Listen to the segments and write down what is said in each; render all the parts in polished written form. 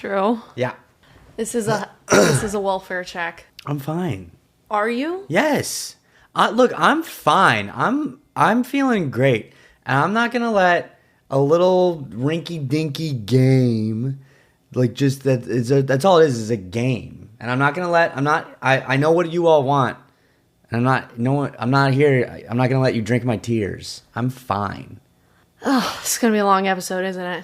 Drew. Yeah. This is a welfare check. I'm fine. Are you? Yes. Look, I'm fine. I'm feeling great. And I'm not going to let a little rinky-dinky game, like just that's all it is a game. And I'm not going to I know what you all want. And I'm not here. I'm not going to let you drink my tears. I'm fine. Oh, it's going to be a long episode, isn't it?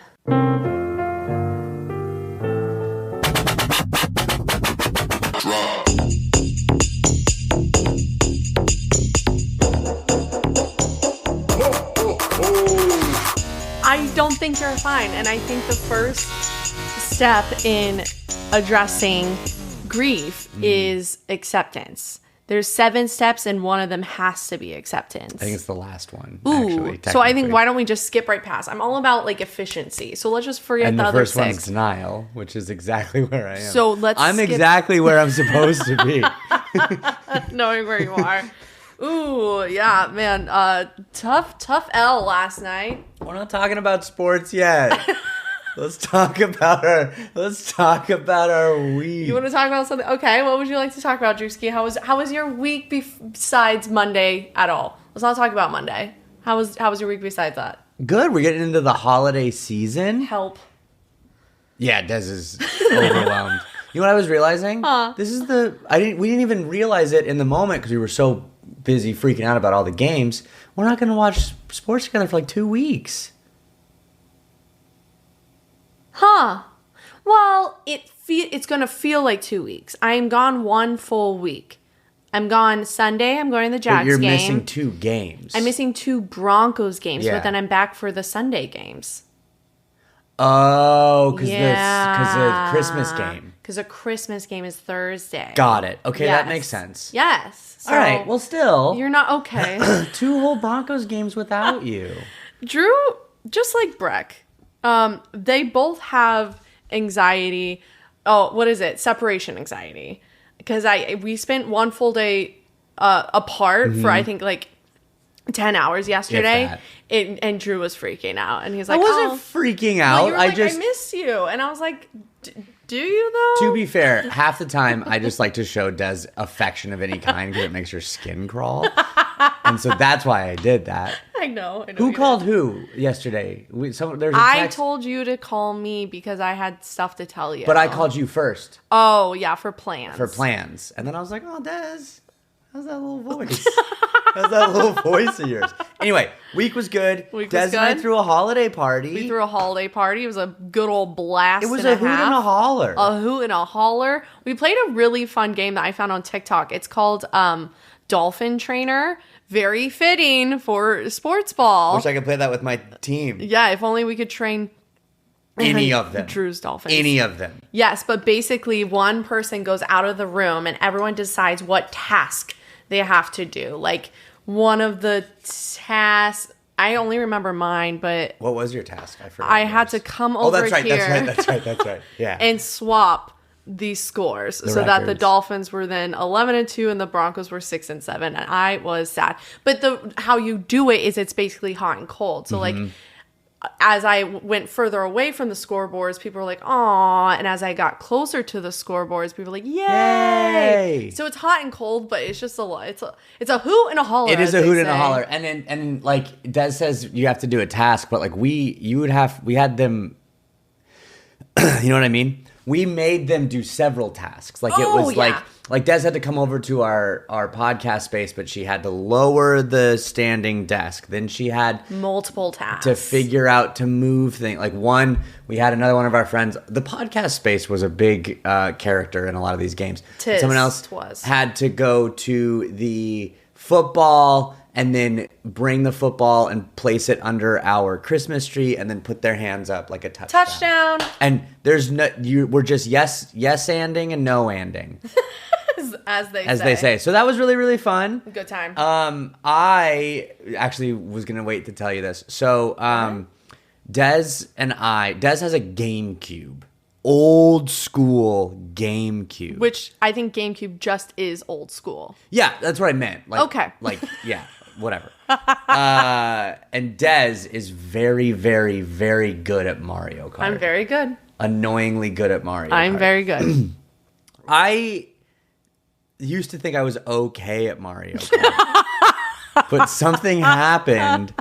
I don't think you're fine. And I think the first step in addressing grief is acceptance. There's 7 steps and one of them has to be acceptance. I think it's the last one. Ooh, actually, so I think why don't we just skip right past? I'm all about like efficiency. So let's just forget the other 6. And the first one's denial, which is exactly where I am. So I'm exactly where I'm supposed to be. Knowing where you are. Ooh, yeah, man. Tough L last night. We're not talking about sports yet. Let's talk about our week. You want to talk about something? Okay, what would you like to talk about, Drewski? How was your week besides Monday at all? Let's not talk about Monday. How was your week besides that? Good. We're getting into the holiday season. Help. Yeah, Des is overwhelmed. You know what I was realizing? This is we didn't even realize it in the moment because we were so busy freaking out about all the games. We're not going to watch sports together for like 2 weeks. Huh. Well, it's going to feel like 2 weeks. I am gone 1 full week. I'm gone Sunday. I'm going to the Jags game. But you're missing 2 games. I'm missing 2 Broncos games, Yeah. but then I'm back for the Sunday games. Oh, because the Christmas game. Because the Christmas game is Thursday. Got it. Okay, Yes. that makes sense. Yes. So All right. Well, still, you're not okay. 2 whole Broncos games without you. Drew, just like Breck, they both have anxiety. Oh, what is it? Separation anxiety. Because we spent 1 full day apart for I think like 10 hours yesterday, and Drew was freaking out, and he's like, I wasn't freaking out. Well, you were like, I miss you, and I was like, do you though? To be fair, half the time I just like to show Des affection of any kind because it makes her skin crawl, and so that's why I did that. I know. Who called who yesterday? There's a text. I told you to call me because I had stuff to tell you. But I called you first. Oh yeah, for plans. And then I was like, oh, Des, how's that little voice? How's that little voice of yours? Anyway, week was good. Des and I threw a holiday party. We threw a holiday party. It was a good old blast. It was a hoot and a holler. A hoot and a holler. We played a really fun game that I found on TikTok. It's called Dolphin Trainer. Very fitting for Sportzball. Wish I could play that with my team. Yeah, if only we could train any of them. Drew's Dolphins. Any of them. Yes, but basically one person goes out of the room and everyone decides what task they have to do. Like one of the tasks, I only remember mine, but what was your task? I forgot. I had to come over here. That's right. Yeah. And swap these scores so that the Dolphins were then 11-2 and the Broncos were 6-7, and I was sad. But how you do it is it's basically hot and cold. So like as I went further away from the scoreboards, people were like, "Aw!" And as I got closer to the scoreboards, people were like, "Yay!" So it's hot and cold, but it's just it's a hoot and a holler. It is a hoot and a holler, and like Des says, you have to do a task, but like we had them. You know what I mean? We made them do several tasks. Like it was like Des had to come over to our podcast space, but she had to lower the standing desk. Then she had multiple tasks to figure out to move things. Like we had another one of our friends. The podcast space was a big character in a lot of these games. Someone else had to go to the football and then bring the football and place it under our Christmas tree and then put their hands up like a touchdown. And there's we're just yes-anding and no-anding. As they say. So that was really, really fun. Good time. I actually was going to wait to tell you this. So Des has a GameCube. Old school GameCube. Which I think GameCube just is old school. Yeah, that's what I meant. Like, okay. Like, yeah, whatever. And Des is very, very, very good at Mario Kart. I'm very good. annoyingly good at Mario Kart. I'm very good. I used to think I was okay at Mario Kart. But something happened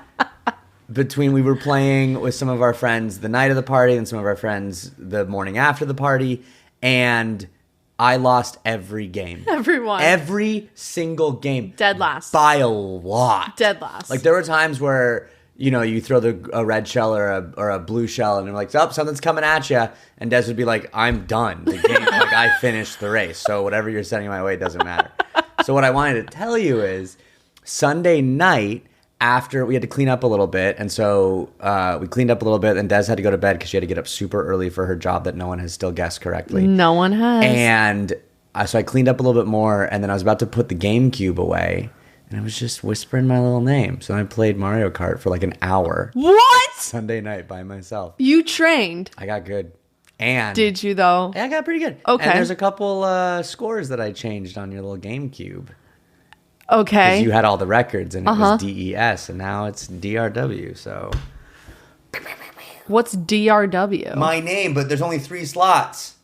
between we were playing with some of our friends the night of the party and some of our friends the morning after the party, and I lost every game. Everyone. Every single game. Dead last. By a lot. Dead last. Like there were times where, you know, you throw a red shell or a blue shell and you're like, oh, something's coming at you. And Des would be like, I'm done. The game, like I finished the race. So whatever you're sending my way, it doesn't matter. So what I wanted to tell you is Sunday night, after we had to clean up a little bit, and so we cleaned up a little bit, and Des had to go to bed because she had to get up super early for her job that no one has still guessed correctly. No one has. And so I cleaned up a little bit more, and then I was about to put the GameCube away, and I was just whispering my little name. So I played Mario Kart for like an hour. What? Sunday night by myself. You trained. I got good. And did you though? I got pretty good. Okay. And there's a couple scores that I changed on your little GameCube. Okay. Because you had all the records, and it was DES, and now it's DRW, so. What's DRW? My name, but there's only 3 slots.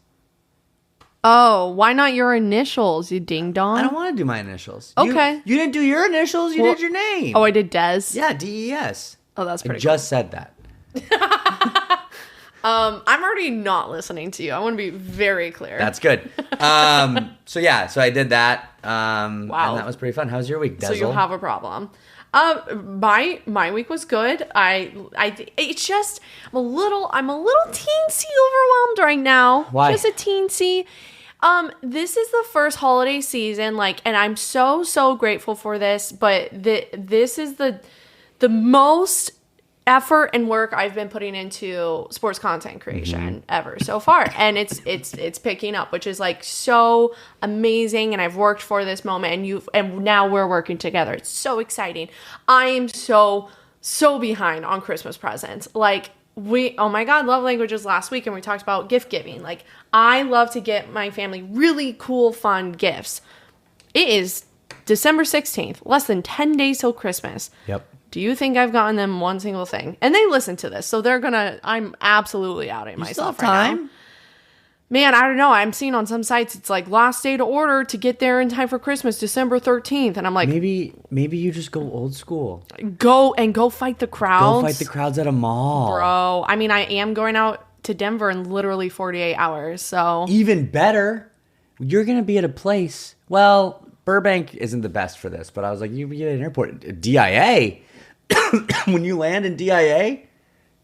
Oh, why not your initials, you ding-dong? I don't want to do my initials. Okay. You didn't do your initials, you did your name. Oh, I did Des? Yeah, DES. Oh, that's pretty cool. I just said that. I'm already not listening to you. I want to be very clear. That's good. So I did that. Wow. And that was pretty fun. How was your week, Dezel? So you have a problem. My week was good. It's just I'm a little teensy overwhelmed right now. Why? Just a teensy. This is the first holiday season, and I'm so grateful for this, but this is the most effort and work I've been putting into sports content creation ever so far, and it's picking up, which is so amazing. And I've worked for this moment, and now we're working together. It's so exciting. I am so behind on Christmas presents. Oh my God, love languages last week, and we talked about gift giving. I love to get my family really cool, fun gifts. It is December 16th, less than 10 days till Christmas. Yep. Do you think I've gotten them one single thing? And they listen to this, so I'm absolutely outing myself right now. Man, I don't know. I'm seeing on some sites it's last day to order to get there in time for Christmas, December 13th. And I'm like, maybe you just go old school. Go fight the crowds. Go fight the crowds at a mall. Bro, I mean, I am going out to Denver in literally 48 hours, so. Even better, you're going to be at a place. Well, Burbank isn't the best for this, but I was like, you get an airport. DIA. When you land in DIA,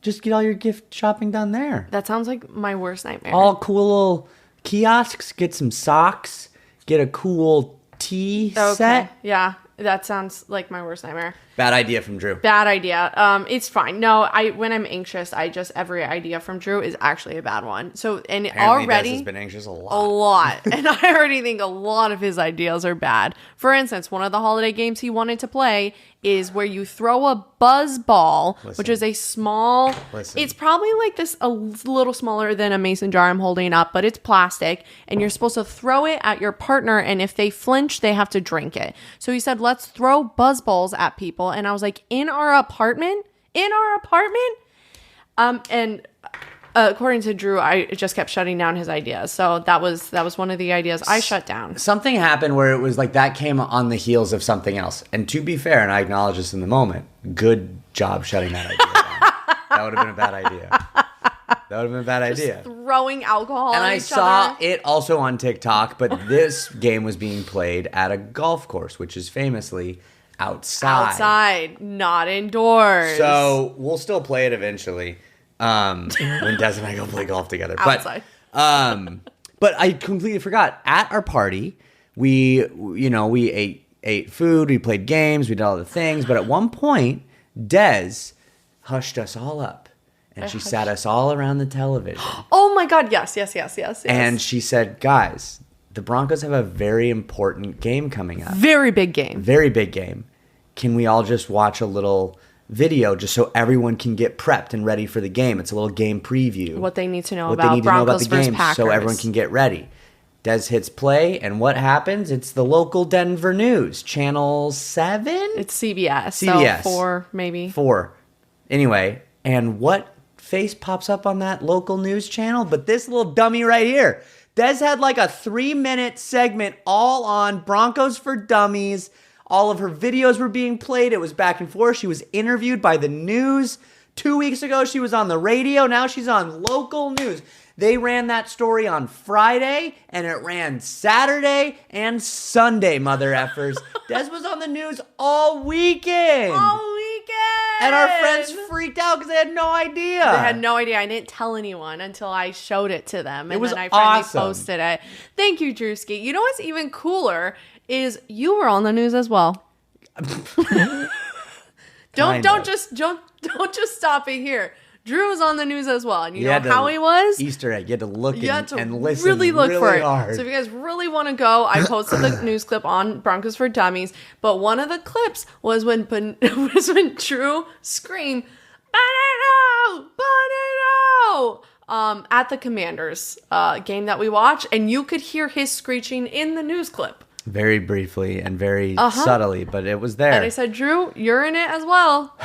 just get all your gift shopping done there. That sounds like my worst nightmare. All cool little kiosks, get some socks, get a cool tea set. Yeah, that sounds like my worst nightmare. Bad idea from Drew. Bad idea. It's fine. No, when I'm anxious, every idea from Drew is actually a bad one. So, and apparently already Des has been anxious a lot. A lot. And I already think a lot of his ideas are bad. For instance, one of the holiday games he wanted to play is where you throw a buzz ball, which is a small, it's probably a little smaller than a mason jar I'm holding up, but it's plastic, and you're supposed to throw it at your partner, and if they flinch, they have to drink it. So he said, let's throw buzz balls at people, and I was like, in our apartment? And according to Drew, I just kept shutting down his ideas. So that was one of the ideas I shut down. Something happened where it was that came on the heels of something else. And to be fair, and I acknowledge this in the moment, good job shutting that idea down. That would have been a bad idea. Just throwing alcohol and at I each saw other. it also on TikTok, but this game was being played at a golf course, which is famously outside, not indoors. So we'll still play it eventually. When Des and I go play golf together. Outside. But I completely forgot. At our party, we ate food, we played games, we did all the things. But at one point, Des hushed us all up. And she sat us all around the television. Oh my God, yes. And she said, guys, the Broncos have a very important game coming up. Very big game. Can we all just watch a little video just so everyone can get prepped and ready for the game? It's a little game preview. What they need to know about Broncos versus Packers. So everyone can get ready. Des hits play, and what happens? It's the local Denver news. Channel 7? It's CBS. CBS. So 4, maybe. 4. Anyway, and what face pops up on that local news channel, but this little dummy right here. Des had like a 3-minute segment all on Broncos for Dummies. All of her videos were being played. It was back and forth. She was interviewed by the news. 2 weeks ago, she was on the radio. Now she's on local news. They ran that story on Friday, and it ran Saturday and Sunday, mother effers. Des was on the news all weekend. All weekend. And our friends freaked out because they had no idea. They had no idea. I didn't tell anyone until I showed it to them. And it was then I finally awesome. posted it. Thank you, Drewski. You know what's even cooler is you were on the news as well. Don't just stop it here. Drew was on the news as well, and you know how he was? Easter egg. You had to look and listen really look for it. Hard. So if you guys really want to go, I posted the news clip on Broncos for Dummies, but one of the clips was when Drew screamed, "Bonito! At the Commanders game that we watched, and you could hear his screeching in the news clip. Very briefly and very subtly, but it was there. And I said, Drew, you're in it as well.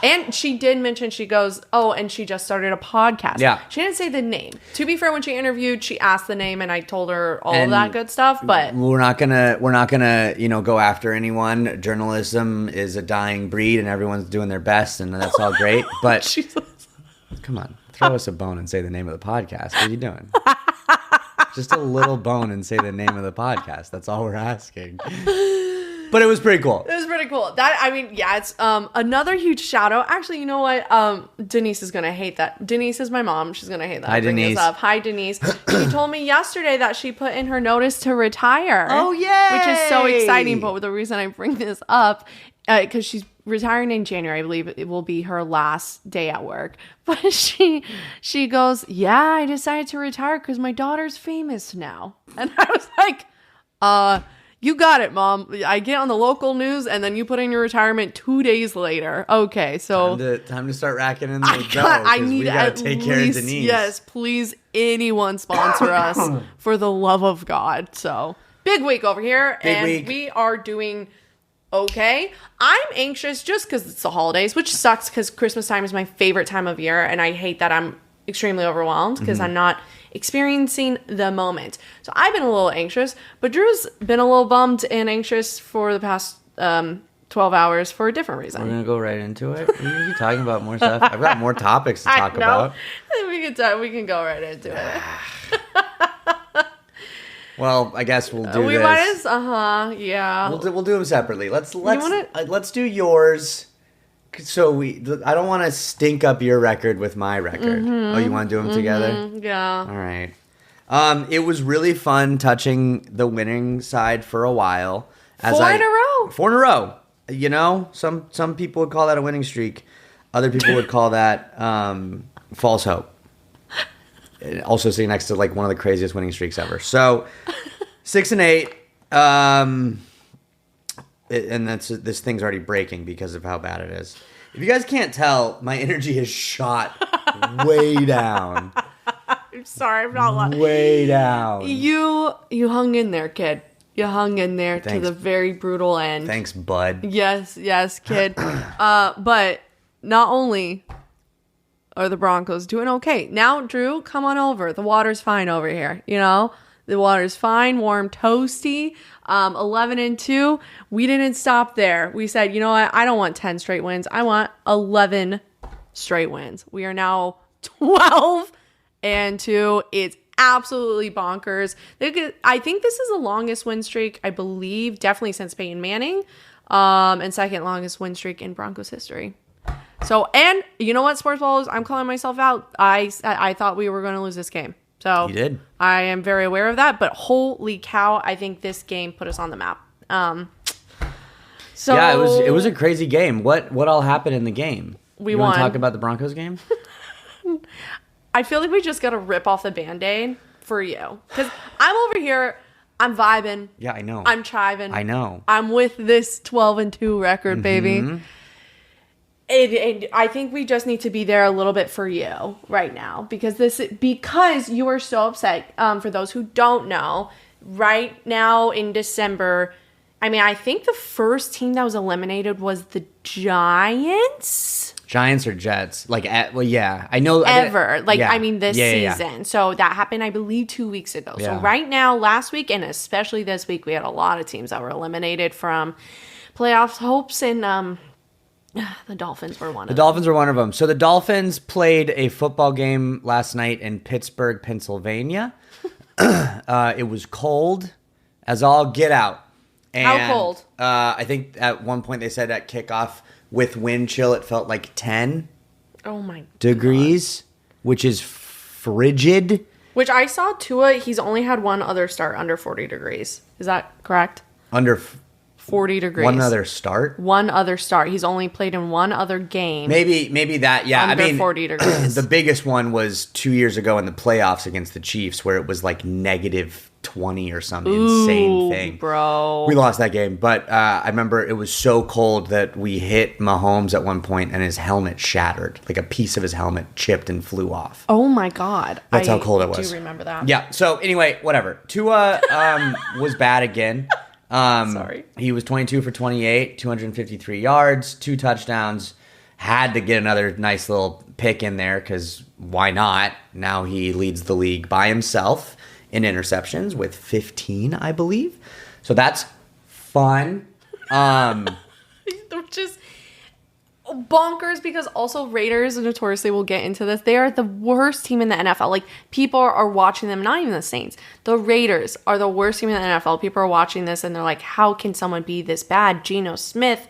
And she did mention, she goes, oh, and she just started a podcast. Yeah. She didn't say the name. To be fair, when she interviewed, she asked the name and I told her all of that good stuff, but we're not gonna, go after anyone. Journalism is a dying breed and everyone's doing their best and that's all great. But come on, throw us a bone and say the name of the podcast. What are you doing? Just a little bone and say the name of the podcast. That's all we're asking. But it was pretty cool. It was pretty cool. It's another huge shout out. Actually, you know what? Denise is going to hate that. Denise is my mom. She's going to hate that. Hi, Denise. Hi, Denise. She told me yesterday that she put in her notice to retire. Oh, yay! Which is so exciting. But the reason I bring this up, because she's retiring in January, I believe it will be her last day at work. But she goes, yeah, I decided to retire because my daughter's famous now. And I was like, you got it, Mom. I get on the local news and then you put in your retirement 2 days later. Okay, so time to start racking in the dough. I need we gotta take care of Denise. Yes, please, anyone sponsor us for the love of God. So big week over here, we are doing okay. I'm anxious just because it's the holidays, which sucks because Christmas time is my favorite time of year, and I hate that I'm extremely overwhelmed because I'm not experiencing the moment. So I've been a little anxious, but Drew's been a little bummed and anxious for the past 12 hours for a different reason. We're going to go right into it? Are you talking about more stuff? I've got more topics to talk about. We can go right into it. Well, I guess we'll do this. We might as, yeah. We'll do them separately. Let's do yours. So I don't want to stink up your record with my record. Oh, you want to do them together? Yeah. All right. It was really fun touching the winning side for a while. Four in a row. You know, some people would call that a winning streak. Other people would call that false hope. Also sitting next to like one of the craziest winning streaks ever. So 6-8. And this thing's already breaking because of how bad it is. If you guys can't tell, my energy has shot way down. I'm sorry, I'm not lying. Way down. You hung in there, kid. You hung in there to the very brutal end. Thanks, bud. Yes, kid. But not only are the Broncos doing okay. Now, Drew, come on over. The water's fine over here. You know, the water's fine, warm, toasty. 11-2. We didn't stop there. We said, you know what? I don't want 10 straight wins. I want 11 straight wins. We are now 12-2. It's absolutely bonkers. I think this is the longest win streak, I believe, definitely since Peyton Manning, and second longest win streak in Broncos history. So, and you know what, Sportzball, I'm calling myself out. I thought we were going to lose this game. So you did. I am very aware of that, but holy cow, I think this game put us on the map. So yeah, it was a crazy game. What all happened in the game? We won. You want to talk about the Broncos game? I feel like we just got to rip off the Band-Aid for you. Because I'm over here, I'm vibing. Yeah, I know. I'm chiving. I know. I'm with this 12-2 record, baby. And I think we just need to be there a little bit for you right now because you are so upset. For those who don't know, right now in December, I mean, I think the first team that was eliminated was the Giants. Giants or Jets? Like, yeah. I know. Ever. This season. Yeah. So that happened, I believe, 2 weeks ago. Yeah. So right now, last week, and especially this week, we had a lot of teams that were eliminated from playoff hopes, and the Dolphins were one of them. The Dolphins were one of them. So the Dolphins played a football game last night in Pittsburgh, Pennsylvania. It was cold as all get out. And, how cold? I think at one point they said at kickoff with wind chill it felt like 10 degrees, which is frigid. Which I saw Tua, he's only had one other start under 40 degrees. Is that correct? Under 40 degrees. One other start? One other start. He's only played in one other game. Maybe that, yeah. Under 40 degrees. The biggest one was 2 years ago in the playoffs against the Chiefs where it was like negative 20 or some insane thing. Bro. We lost that game. But I remember it was so cold that we hit Mahomes at one point and his helmet shattered. Like a piece of his helmet chipped and flew off. Oh my God. That's how cold it was. I do remember that. Yeah. So anyway, whatever. Tua was bad again. Sorry. He was 22 for 28, 253 yards, 2 touchdowns. Had to get another nice little pick in there because why not? Now he leads the league by himself in interceptions with 15, I believe. So that's fun. Which is bonkers because also Raiders notoriously will get into this. They are the worst team in the NFL. Like people are watching them, not even the Saints. The Raiders are the worst team in the NFL. People are watching this and they're like, how can someone be this bad? Geno Smith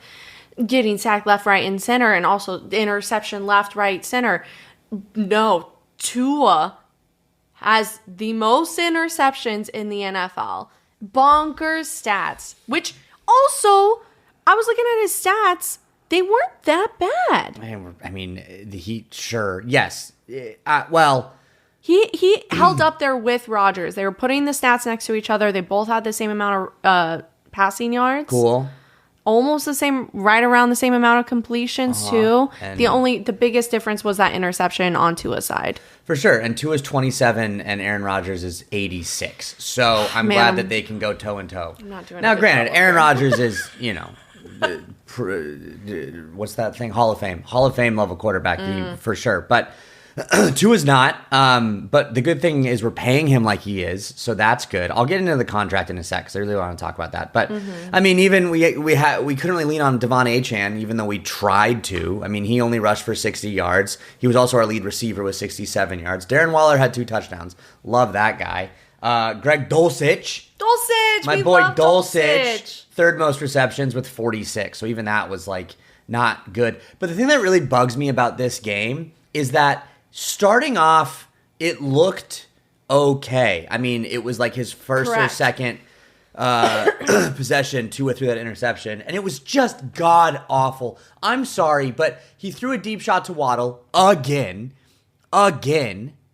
getting sacked left, right, and center, and also interception left, right, center. No, Tua has the most interceptions in the NFL. Bonkers stats. Which also, I was looking at his stats. They weren't that bad. I mean, yes. Well, he held up there with Rodgers. They were putting the stats next to each other. They both had the same amount of passing yards. Cool. Almost the same, right around the same amount of completions too. And the biggest difference was that interception on Tua's side. For sure. And Tua's 27 and Aaron Rodgers is 86. So I'm glad that they can go toe and toe. I'm not doing now, granted, Aaron Rodgers is, what's that thing? Hall of Fame level quarterback for sure. But Tua's not. But the good thing is we're paying him like he is, so that's good. I'll get into the contract in a sec because I really want to talk about that. But I mean, even we couldn't really lean on Devon Achane, even though we tried to. I mean, he only rushed for 60 yards. He was also our lead receiver with 67 yards. Darren Waller had 2 touchdowns. Love that guy. Greg Dulcich, my boy Dulcich, third most receptions with 46. So even that was like not good. But the thing that really bugs me about this game is that starting off, it looked okay. I mean, it was like his first or second possession, Tua threw that interception, and it was just god awful. I'm sorry, but he threw a deep shot to Waddle again.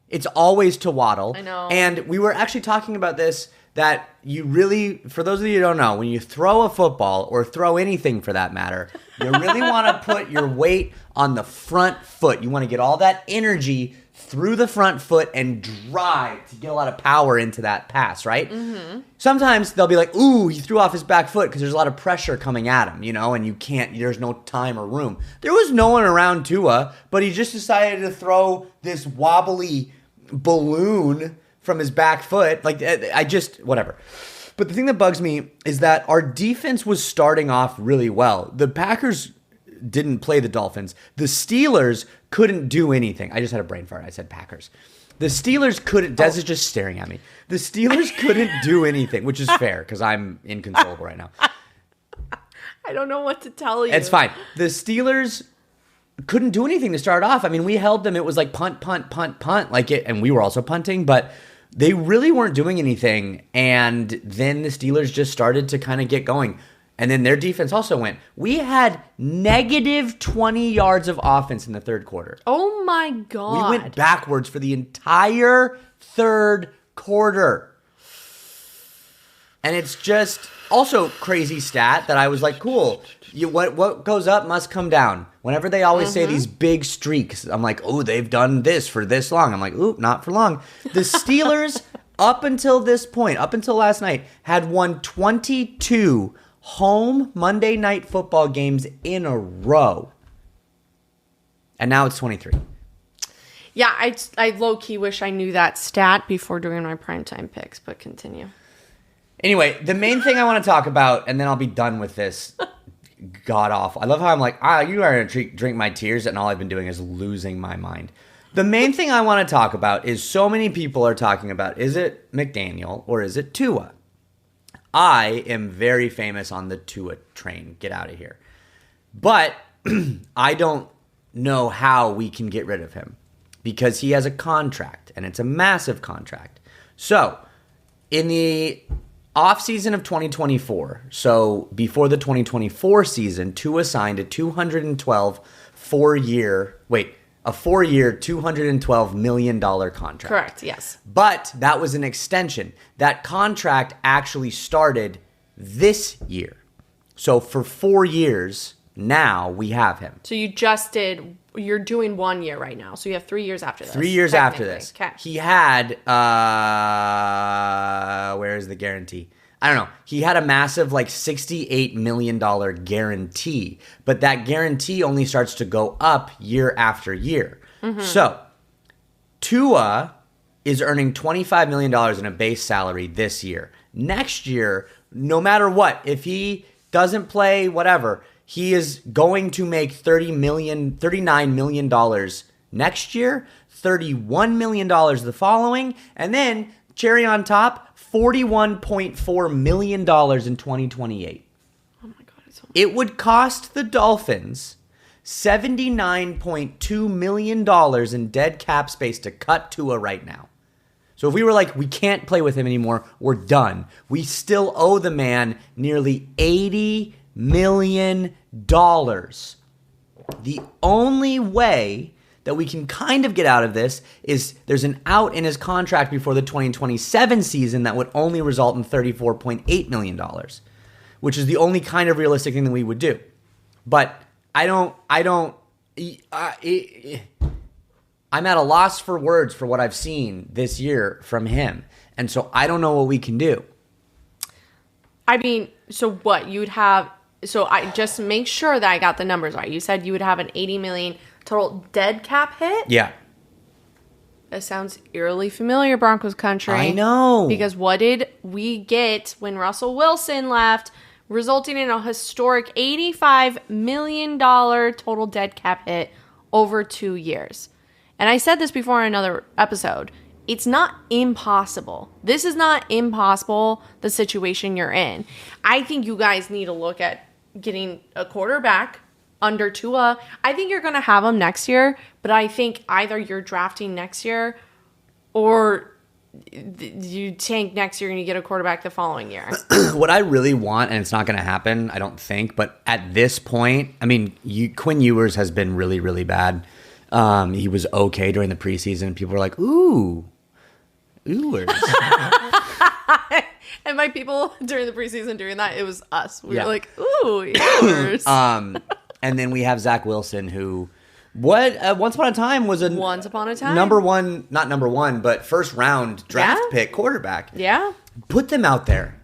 It's always to Waddle. I know. And we were actually talking about this, that you really, for those of you who don't know, when you throw a football, or throw anything for that matter, you really want to put your weight on the front foot. You want to get all that energy through the front foot and drive to get a lot of power into that pass, right? Mm-hmm. Sometimes they'll be like, ooh, he threw off his back foot because there's a lot of pressure coming at him, and you can't, there's no time or room. There was no one around Tua, but he just decided to throw this wobbly balloon from his back foot. Like, whatever. But the thing that bugs me is that our defense was starting off really well. The Packers didn't play the Dolphins. The Steelers couldn't do anything. I just had a brain fart. I said Packers. The Steelers couldn't. Des is just staring at me. The Steelers couldn't do anything, which is fair because I'm inconsolable right now. I don't know what to tell you. It's fine. The Steelers couldn't do anything to start off. I mean, we held them. It was like punt, and we were also punting, but they really weren't doing anything. And then the Steelers just started to kind of get going. And then their defense also went. We had negative 20 yards of offense in the third quarter. Oh my God. We went backwards for the entire third quarter. And it's just also crazy stat that I was like, cool. What goes up must come down. Whenever they always say these big streaks, I'm like, oh, they've done this for this long. I'm like, ooh, not for long. The Steelers, up until this point, up until last night, had won 22 home Monday Night Football games in a row. And now it's 23. Yeah, I low-key wish I knew that stat before doing my primetime picks, but continue. Anyway, the main thing I want to talk about, and then I'll be done with this god-awful. I love how I'm like, you are going to drink my tears, and all I've been doing is losing my mind. The main thing I want to talk about is so many people are talking about, is it McDaniel or is it Tua? I am very famous on the Tua train. Get out of here. But I don't know how we can get rid of him because he has a contract, and it's a massive contract. So, in the offseason of 2024, so before the 2024 season, Tua signed a 4-year, $212 million contract. Correct, yes. But that was an extension. That contract actually started this year. So for 4 years, now we have him. So you're doing 1 year right now. So you have 3 years after this. 3 years after this. Okay. He had, where is the guarantee? I don't know. He had a massive $68 million guarantee, but that guarantee only starts to go up year after year. Mm-hmm. So Tua is earning $25 million in a base salary this year. Next year, no matter what, if he doesn't play, whatever, he is going to make $39 million next year, $31 million the following, and then cherry on top, $41.4 million in 2028. Oh my God. It would cost the Dolphins $79.2 million in dead cap space to cut Tua right now. So if we were like, we can't play with him anymore, we're done. We still owe the man nearly $80 million. The only way that we can kind of get out of this is there's an out in his contract before the 2027 season that would only result in $34.8 million, which is the only kind of realistic thing that we would do. But I'm at a loss for words for what I've seen this year from him. And so I don't know what we can do. I mean, so what you'd have, so I just make sure that I got the numbers right. You said you would have an $80 million total dead cap hit? Yeah. That sounds eerily familiar, Broncos country. I know. Because what did we get when Russell Wilson left, resulting in a historic $85 million total dead cap hit over 2 years? And I said this before in another episode. It's not impossible. This is not impossible, the situation you're in. I think you guys need to look at getting a quarterback under Tua. I think you're going to have him next year, but I think either you're drafting next year or you tank next year and you get a quarterback the following year. What I really want, and it's not going to happen, I don't think, but at this point, I mean, Quinn Ewers has been really, really bad. He was okay during the preseason. People were like, ooh, Ewers. And by people during the preseason doing that, it was us. We were like, ooh, Ewers. And then we have Zach Wilson, who, once upon a time was number one, not number one, but first round draft pick quarterback. Yeah. Put them out there.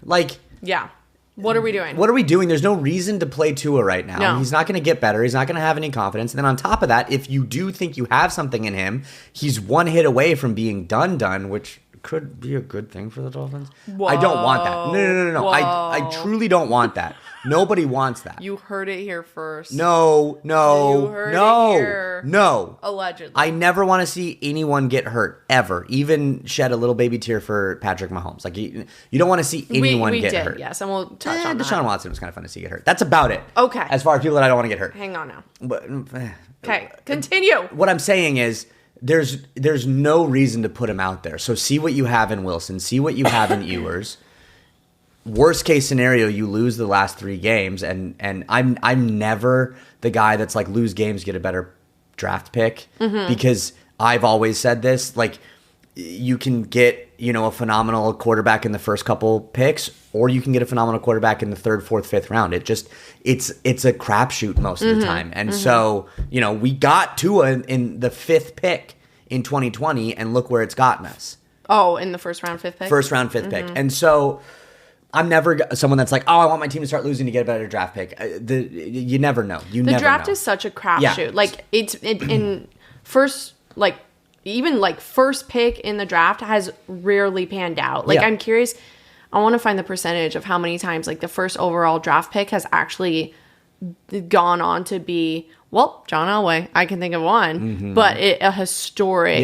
Yeah. What are we doing? What are we doing? There's no reason to play Tua right now. No. He's not going to get better. He's not going to have any confidence. And then on top of that, if you do think you have something in him, he's one hit away from being done, which could be a good thing for the Dolphins. Whoa. I don't want that. No. Whoa. I truly don't want that. Nobody wants that. You heard it here first. No. You heard it here. No. Allegedly. I never want to see anyone get hurt, ever. Even shed a little baby tear for Patrick Mahomes. You don't want to see anyone get hurt. Yes, and we'll touch on that. Deshaun Watson was kind of fun to see get hurt. That's about it. Okay. As far as people that I don't want to get hurt. Hang on now. But, okay, continue. What I'm saying is there's no reason to put him out there. So see what you have in Wilson. See what you have in Ewers. Worst case scenario, you lose the last 3 games, and I'm never the guy that's like lose games, get a better draft pick, because I've always said this, you can get, a phenomenal quarterback in the first couple picks, or you can get a phenomenal quarterback in the 3rd, 4th, 5th round. It's a crapshoot most of the time. And so, we got Tua in the 5th pick in 2020, and look where it's gotten us. Oh, in the first round, 5th pick? First round, 5th pick. And so I'm never someone that's like, oh, I want my team to start losing to get a better draft pick. You never know. The draft is such a crapshoot. Like it's in first, like even like first pick in the draft has rarely panned out. Like I'm curious. I want to find the percentage of how many times like the first overall draft pick has actually gone on to be, well, John Elway. I can think of one, but a historic,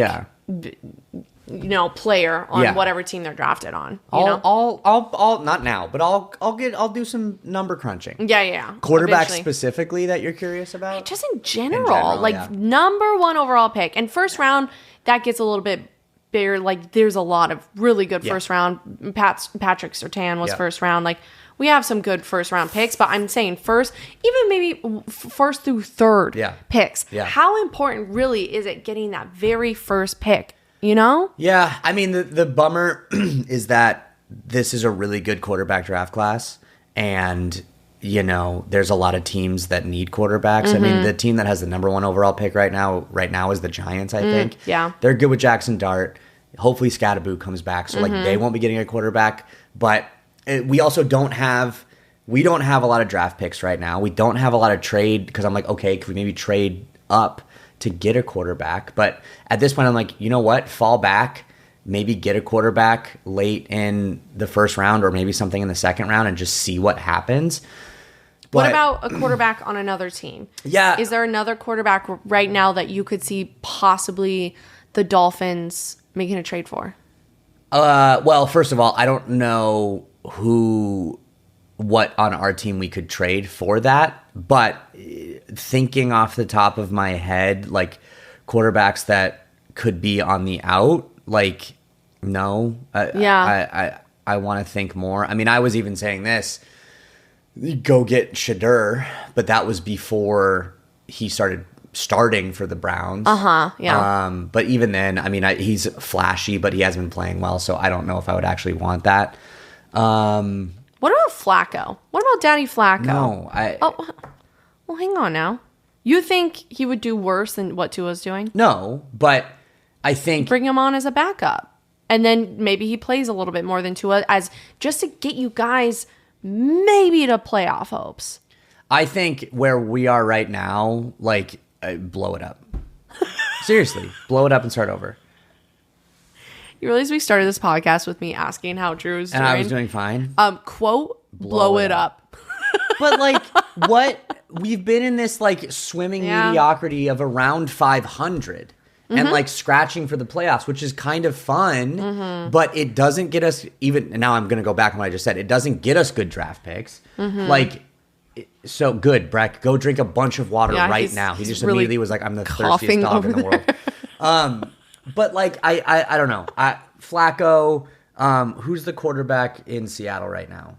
player on whatever team they're drafted on. I'll not now, but I'll do some number crunching. Yeah. Quarterback specifically that you're curious about? Just in general number 1 overall pick and first round, that gets a little bit bigger. Like there's a lot of really good first round. Patrick Surtain was first round. Like we have some good first round picks, but I'm saying first, even maybe first through third picks. Yeah. How important really is it getting that very first pick? You know? Yeah. I mean, the bummer is that this is a really good quarterback draft class. And, there's a lot of teams that need quarterbacks. I mean, the team that has the number 1 overall pick right now is the Giants, I think. Yeah. They're good with Jackson Dart. Hopefully Scatterboo comes back. So, they won't be getting a quarterback. But we also don't have a lot of draft picks right now. We don't have a lot of trade because I'm like, okay, could we maybe trade up to get a quarterback? But at this point, I'm like, you know what? Fall back, maybe get a quarterback late in the first round or maybe something in the second round and just see what happens. What about a quarterback on another team? Yeah. Is there another quarterback right now that you could see possibly the Dolphins making a trade for? Well, first of all, I don't know what on our team we could trade for that, but thinking off the top of my head, like quarterbacks that could be on the out, like no. I want to think more. I mean, I was even saying this, go get Shadur, but that was before he starting for the Browns. Yeah. But even then, I mean, he's flashy, but he hasn't been playing well, so I don't know if I would actually want that. What about Flacco? What about Daddy Flacco? No, well, hang on now. You think he would do worse than what Tua's doing? No, but I think bring him on as a backup, and then maybe he plays a little bit more than Tua, as just to get you guys maybe to playoff hopes. I think where we are right now, like blow it up. Seriously, blow it up and start over. You realize we started this podcast with me asking how Drew was doing? And I was doing fine. Quote, blow it up. But like, what? We've been in this like swimming mediocrity of around 500 and like scratching for the playoffs, which is kind of fun, but it doesn't get us even, now I'm going to go back on what I just said. It doesn't get us good draft picks. Like, so good, Breck, go drink a bunch of water right now. He just really immediately was like, I'm the thirstiest dog in the world. But like, I don't know. Flacco, who's the quarterback in Seattle right now?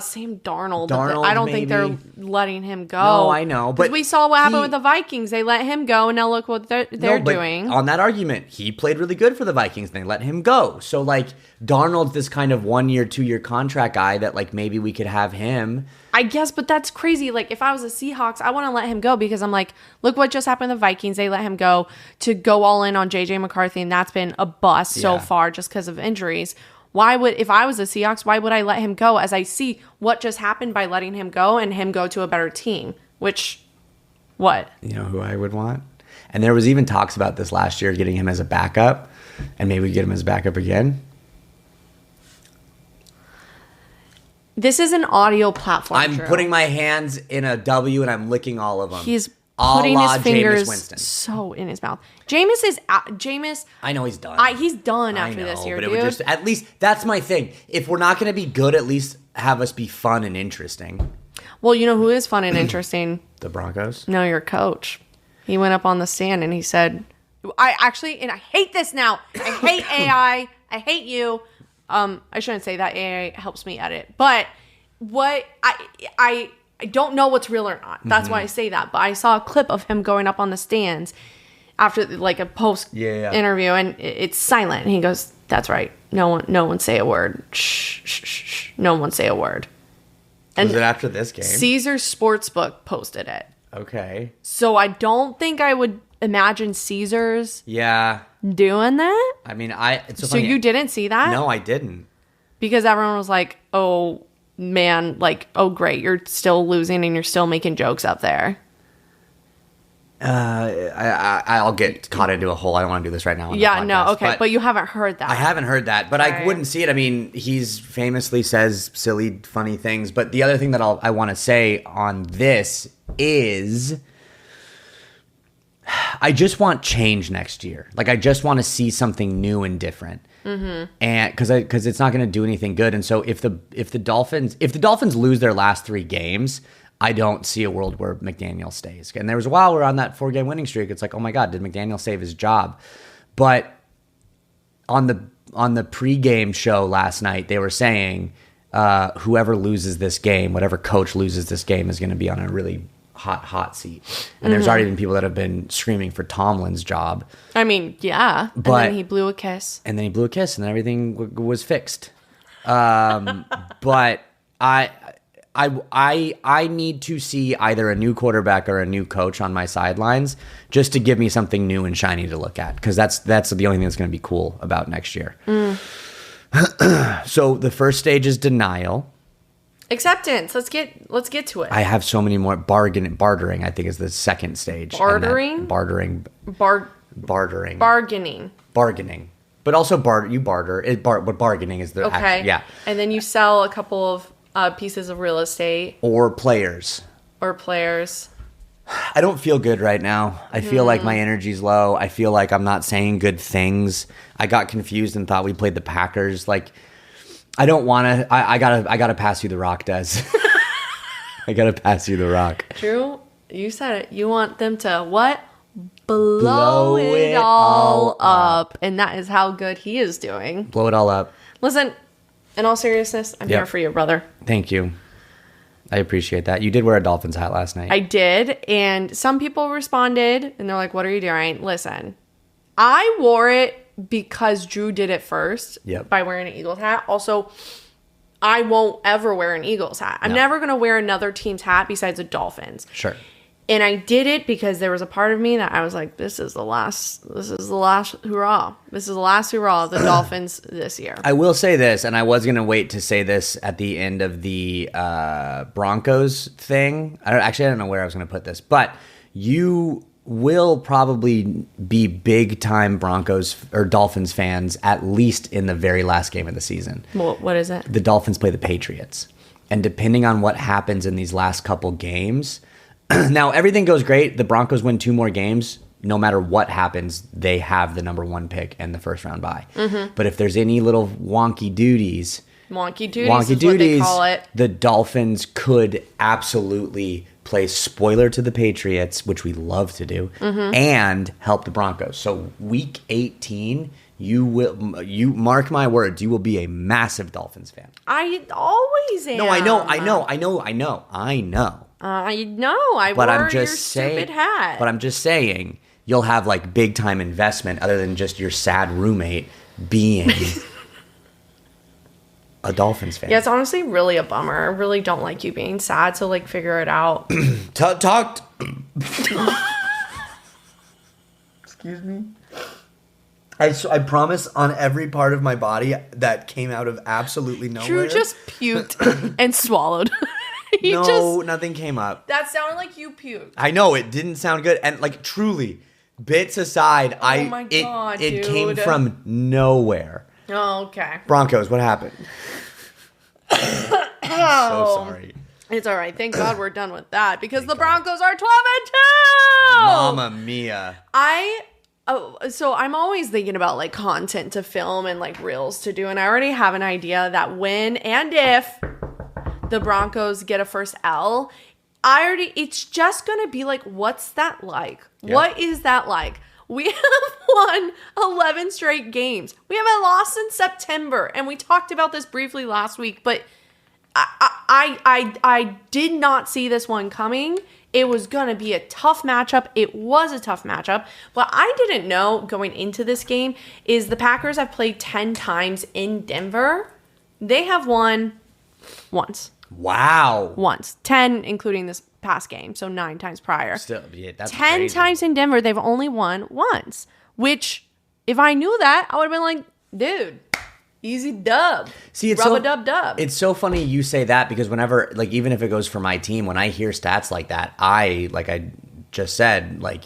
Sam Darnold. I don't think they're letting him go. No, I know. But we saw what happened with the Vikings. They let him go, and now look what they're doing. On that argument, he played really good for the Vikings, and they let him go. So, like, Darnold's this kind of 1 year, 2 year contract guy that, like, maybe we could have him. I guess, but that's crazy. Like, if I was a Seahawks, I want to let him go because I'm like, look what just happened to the Vikings. They let him go to go all in on J.J. McCarthy, and that's been a bust so far just because of injuries. If I was the Seahawks, why would I let him go as I see what just happened by letting him go and him go to a better team? What? You know who I would want? And there was even talks about this last year, getting him as a backup, and maybe we get him as backup again. This is an audio platform. I'm putting my hands in a W and I'm licking all of them. He's putting his fingers so in his mouth. Jameis. I know he's done. He's done after this year, but dude. It would just, at least that's my thing. If we're not going to be good, at least have us be fun and interesting. Well, you know who is fun and interesting? The Broncos. No, your coach. He went up on the stand and he said, I hate this now. I hate AI. I hate you. I shouldn't say that. AI helps me edit. But what I don't know what's real or not. That's why I say that. But I saw a clip of him going up on the stands after like a post interview, and it's silent. And he goes, "That's right. No one say a word. Shh, shh, shh. No one say a word." And was it after this game? Caesar's Sportsbook posted it. Okay. So I don't think I would imagine Caesar's doing that. I mean, so you didn't see that? No, I didn't. Because everyone was like, oh, man, like, oh, great, you're still losing and you're still making jokes up there. I'll get caught into a hole. I don't want to do this right now. Yeah, no, okay, but you haven't heard that. I haven't heard that, but I wouldn't see it. I mean, he's famously says silly, funny things. But the other thing that I want to say on this is, I just want change next year. Like, I just want to see something new and different. Mm-hmm. And because it's not going to do anything good. And so if the Dolphins lose their last 3 games, I don't see a world where McDaniel stays. And there was a while we're on that 4-game winning streak. It's like, oh my God, did McDaniel save his job? But on the pregame show last night, they were saying whoever loses this game, whatever coach loses this game, is going to be on a really hot seat. And there's already been people that have been screaming for Tomlin's job. I mean, yeah. But, and then he blew a kiss. And then everything was fixed. But I need to see either a new quarterback or a new coach on my sidelines just to give me something new and shiny to look at, because that's the only thing that's going to be cool about next year. So the first stage is denial. Acceptance. Let's get to it. I have so many more. Bartering, I think, is the second stage. Bartering? Bartering. Bargaining. But also you barter. But bargaining is the okay. Yeah. And then you sell a couple of pieces of real estate. Or players. I don't feel good right now. I feel like my energy's low. I feel like I'm not saying good things. I got confused and thought we played the Packers. Like, I don't want to. I gotta pass you the rock, Des. I gotta pass you the rock. Drew, you said it. You want them to what? Blow it all up. And that is how good he is doing. Blow it all up. Listen, in all seriousness, I'm here for you, brother. Thank you. I appreciate that. You did wear a Dolphins hat last night. I did. And some people responded and they're like, what are you doing? Listen, I wore it because Drew did it first by wearing an Eagles hat. Also, I won't ever wear an Eagles hat. I'm never going to wear another team's hat besides a Dolphins. Sure. And I did it because there was a part of me that I was like, this is the last hurrah. This is the last hurrah of the Dolphins this year. I will say this, and I was going to wait to say this at the end of the Broncos thing. I don't know where I was going to put this, but you will probably be big time Broncos or Dolphins fans at least in the very last game of the season. What is it? The Dolphins play the Patriots. And depending on what happens in these last couple games, now everything goes great. The Broncos win 2 more games. No matter what happens, they have the number 1 pick and the first round bye. Mm-hmm. But if there's any little wonky duties is what they call it. The Dolphins could absolutely play spoiler to the Patriots, which we love to do, and help the Broncos. So week 18, you mark my words, you will be a massive Dolphins fan. I always am. No, I know. I wore your stupid hat. But I'm just saying, you'll have like big time investment other than just your sad roommate being a Dolphins fan. Yeah, it's honestly really a bummer. I really don't like you being sad, so like figure it out. Talked. Excuse me. I promise on every part of my body that came out of absolutely nowhere. Drew just puked and swallowed. Nothing came up. That sounded like you puked. I know, it didn't sound good. And like truly, bits aside, it came from nowhere. Oh, okay. Broncos, what happened? I'm so sorry. It's all right. Thank God we're done with that because the Broncos are 12-2. Mamma mia. So I'm always thinking about like content to film and like reels to do, and I already have an idea that when and if the Broncos get a first L, it's just gonna be like, what's that like? Yep. What is that like? We have won 11 straight games. We haven't lost in September, and we talked about this briefly last week, but I did not see this one coming. It was going to be a tough matchup. It was a tough matchup. What I didn't know going into this game is the Packers have played 10 times in Denver. They have won once. Wow. Once. 10, including this past game, so 9 times prior. Still, yeah, that's 10 crazy. times in Denver, they've only won once, which if I knew that, I would have been like, dude, Easy dub. See, it's Rub-a-dub-dub. It's so funny you say that because whenever, like, even if it goes for my team, when I hear stats like that, like I just said, like,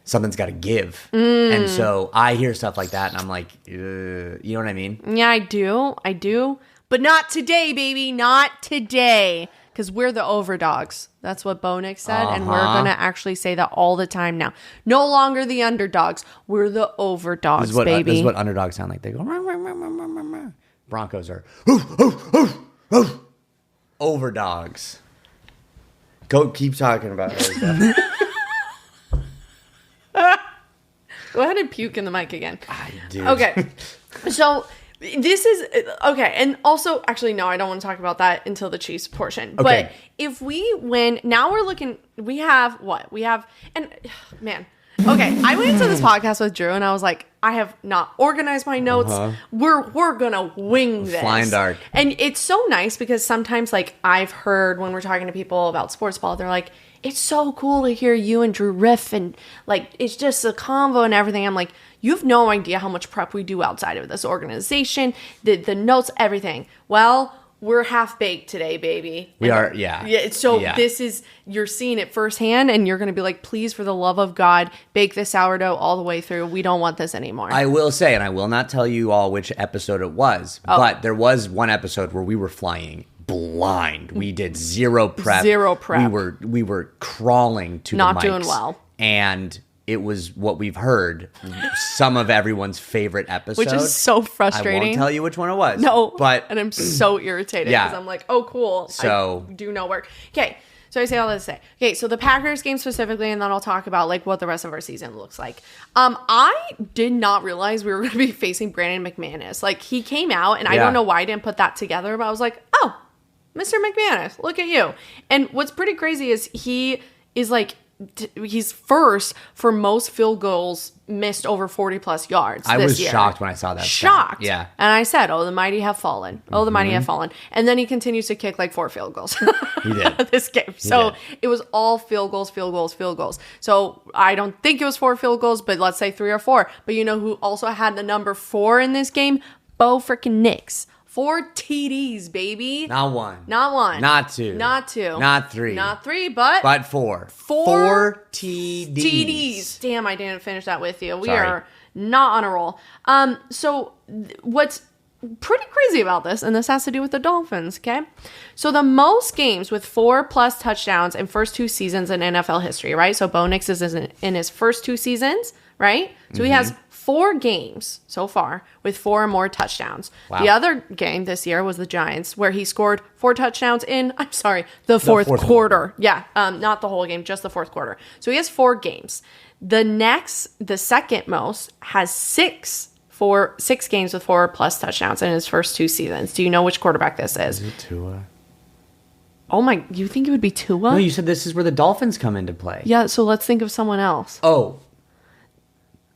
something's got to give. And so I hear stuff like that and I'm like, you know what I mean? Yeah, I do. But not today, baby. Not today. Because we're the overdogs. That's what Bo Nix said. And we're going to actually say that all the time now. No longer the underdogs. We're the overdogs, baby. This is what underdogs sound like. They go, rah, rah, rah, rah, rah, rah. Broncos are overdogs. Go keep talking about other stuff. Go ahead and puke in the mic again. I do. Okay. So this is okay. And also, actually, no, I don't want to talk about that until the Chiefs portion. Okay. But if we win, now we're looking, we have what? We have, and man, okay. I went into this podcast with Drew and I was like, I have not organized my notes. We're going to wing this. Flying dark. And it's so nice because sometimes, like, I've heard when we're talking to people about Sportzball, they're like, it's so cool to hear you and Drew riff and, like, it's just a convo and everything. I'm like, you have no idea how much prep we do outside of this organization, the notes, everything. Well, we're half baked today, baby. We are, yeah. Yeah. So this is, you're seeing it firsthand and you're going to be like, please, for the love of God, bake the sourdough all the way through. We don't want this anymore. I will say, and I will not tell you all which episode it was, but there was one episode where we were flying blind. We did zero prep. We were crawling to not the mics. Not doing well. And it was what we've heard, some of everyone's favorite episode. Which is so frustrating. I won't tell you which one it was. No. But and I'm so irritated because I'm like, oh, cool. So I do no work. Okay. So I say all this to say. Okay, so the Packers game specifically, and then I'll talk about like what the rest of our season looks like. I did not realize we were going to be facing Brandon McManus. Like, he came out, and I don't know why I didn't put that together, but I was like, oh, Mr. McManus, look at you. And what's pretty crazy is he is like, he's first for most field goals missed over 40 plus yards. I was shocked when I saw that. Shocked. Yeah. And I said, oh, the mighty have fallen. Oh, the mighty have fallen. And then he continues to kick like 4 field goals. He did. This game. So it was all field goals. So I don't think it was 4 field goals, but let's say 3 or 4. But you know who also had the number 4 in this game? Bo freaking Nix. 4 TDs, baby. Not one. Not 2. Not 3, but 4. 4 TDs. TDs. Damn, I didn't finish that with you. We are not on a roll. So what's pretty crazy about this, and this has to do with the Dolphins, okay? So the most games with 4+ touchdowns in first 2 seasons in NFL history, right? So Bo Nix is in his first 2 seasons, right? So he has 4 games so far with 4 or more touchdowns. Wow. The other game this year was the Giants, where he scored 4 touchdowns in, the fourth quarter. Yeah, not the whole game, just the fourth quarter. So he has 4 games. The second most has 6 games with 4+ touchdowns in his first 2 seasons. Do you know which quarterback this is? Is it Tua? Oh my, you think it would be Tua? No, you said this is where the Dolphins come into play. Yeah, so let's think of someone else. Oh.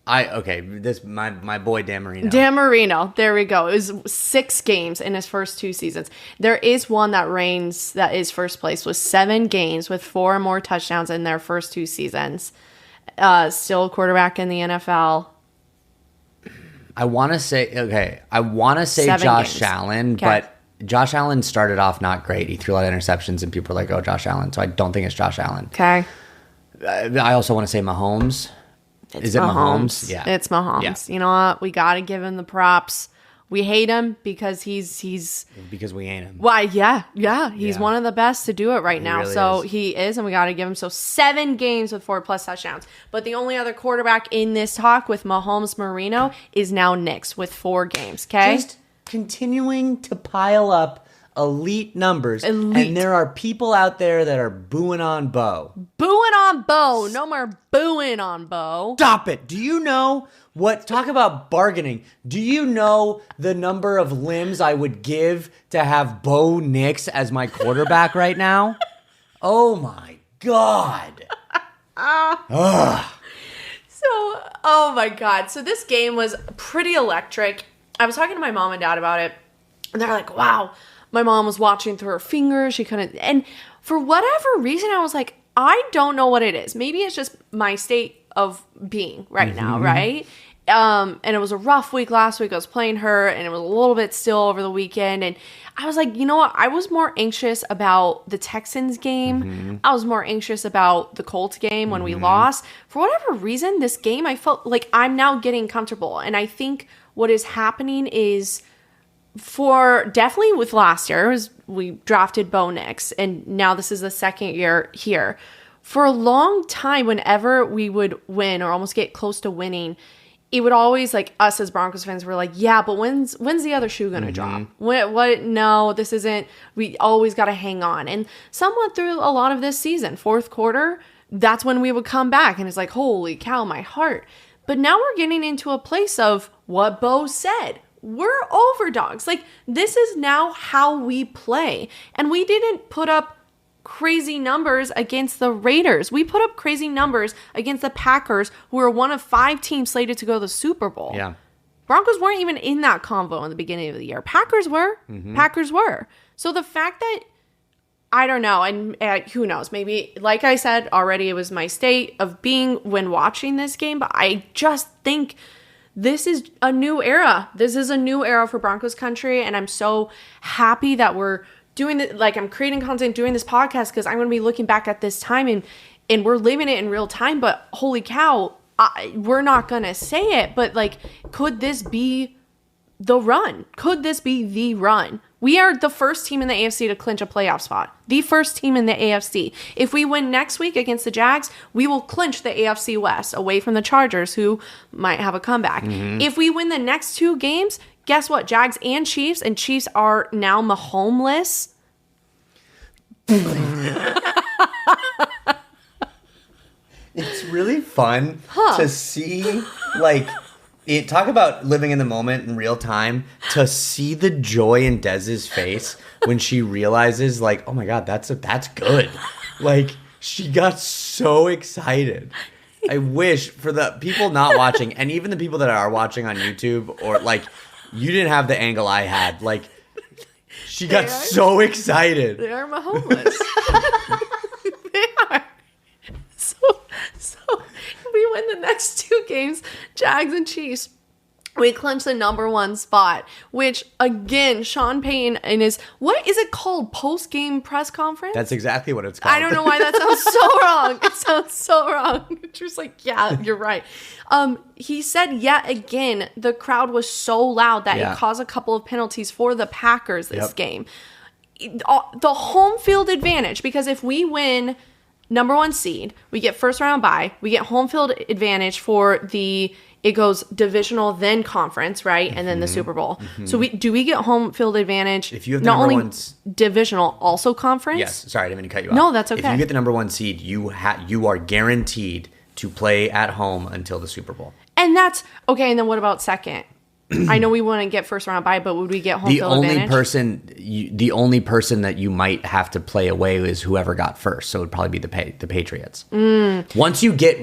My boy Dan Marino. Dan Marino, there we go. It was 6 games in his first 2 seasons. There is one that is first place with 7 games with 4 or more touchdowns in their first 2 seasons. Still a quarterback in the NFL. I want to say Josh Allen, but Josh Allen started off not great. He threw a lot of interceptions and people were like, oh, Josh Allen. So I don't think it's Josh Allen. Okay. I also want to say Mahomes. Is it Mahomes? Yeah. It's Mahomes. Yeah. You know what? We got to give him the props. We hate him because he's because we hate him. Why? Yeah. He's one of the best to do it right now. Really so is. He is, and we got to give him 7 games with 4+ touchdowns. But the only other quarterback in this talk with Mahomes Marino is now Nix with 4 games. Okay, just continuing to pile up elite numbers, and there are people out there that are booing on Bo. No more booing on Bo. Stop it. Do you know what? Talk about bargaining. Do you know the number of limbs I would give to have Bo Nix as my quarterback right now? Oh my God. Oh my God. So this game was pretty electric. I was talking to my mom and dad about it, and they're like, wow. My mom was watching through her fingers. She couldn't. And for whatever reason, I was like, I don't know what it is. Maybe it's just my state of being right now, right? And it was a rough week last week. I was playing her, and it was a little bit still over the weekend. And I was like, you know what? I was more anxious about the Texans game. Mm-hmm. I was more anxious about the Colts game when we lost. For whatever reason, this game, I felt like I'm now getting comfortable. And I think what is happening is, for definitely with last year, we drafted Bo Nix, and now this is the second year here. For a long time, whenever we would win or almost get close to winning, it would always, like, us as Broncos fans were like, yeah, but when's the other shoe gonna drop? What? No, this isn't. We always got to hang on. And somewhat through a lot of this season, fourth quarter, that's when we would come back, and it's like, holy cow, my heart. But now we're getting into a place of what Bo said. We're overdogs. Like, this is now how we play. And we didn't put up crazy numbers against the Raiders. We put up crazy numbers against the Packers, who are one of 5 teams slated to go to the Super Bowl. Yeah. Broncos weren't even in that convo in the beginning of the year. Packers were. Mm-hmm. Packers were. So the fact that, I don't know, and who knows, maybe, like I said already, it was my state of being when watching this game, but I just think this is a new era. This is a new era for Broncos country, and I'm so happy that we're doing it. Like, I'm creating content, doing this podcast, because I'm going to be looking back at this time, and we're living it in real time. But holy cow, we're not going to say it, but, like, could this be the run? Could this be the run? We are the first team in the AFC to clinch a playoff spot. The first team in the AFC. If we win next week against the Jags, we will clinch the AFC West away from the Chargers, who might have a comeback. Mm-hmm. If we win the next 2 games, guess what? Jags and Chiefs are now Mahomeless. It's really fun to see, like, talk about living in the moment in real time, to see the joy in Dez's face when she realizes, like, oh my God, that's good. Like, she got so excited. I wish, for the people not watching, and even the people that are watching on YouTube, or, like, you didn't have the angle I had. Like, she got so excited. They are Mahomeless. They are. So we win the next 2 games, Jags and Chiefs. We clinch the number 1 spot, which, again, Sean Payton in his, what is it called? Post-game press conference? That's exactly what it's called. I don't know why that sounds so wrong. It sounds so wrong. Just like, yeah, you're right. He said yet again, the crowd was so loud that it caused a couple of penalties for the Packers this game. The home field advantage, because if we win number 1 seed, we get first round bye, we get home field advantage for it goes divisional, then conference, right? And then the Super Bowl. Mm-hmm. So do we get home field advantage? If you have the number 1 divisional, also conference? Yes. Sorry, I didn't mean to cut you off. No, that's okay. If you get the number 1 seed, you are guaranteed to play at home until the Super Bowl. And that's okay. And then what about second? I know we wouldn't get first round bye, but would we get home field advantage? The only person that you might have to play away is whoever got first. So it would probably be the Patriots. Once you get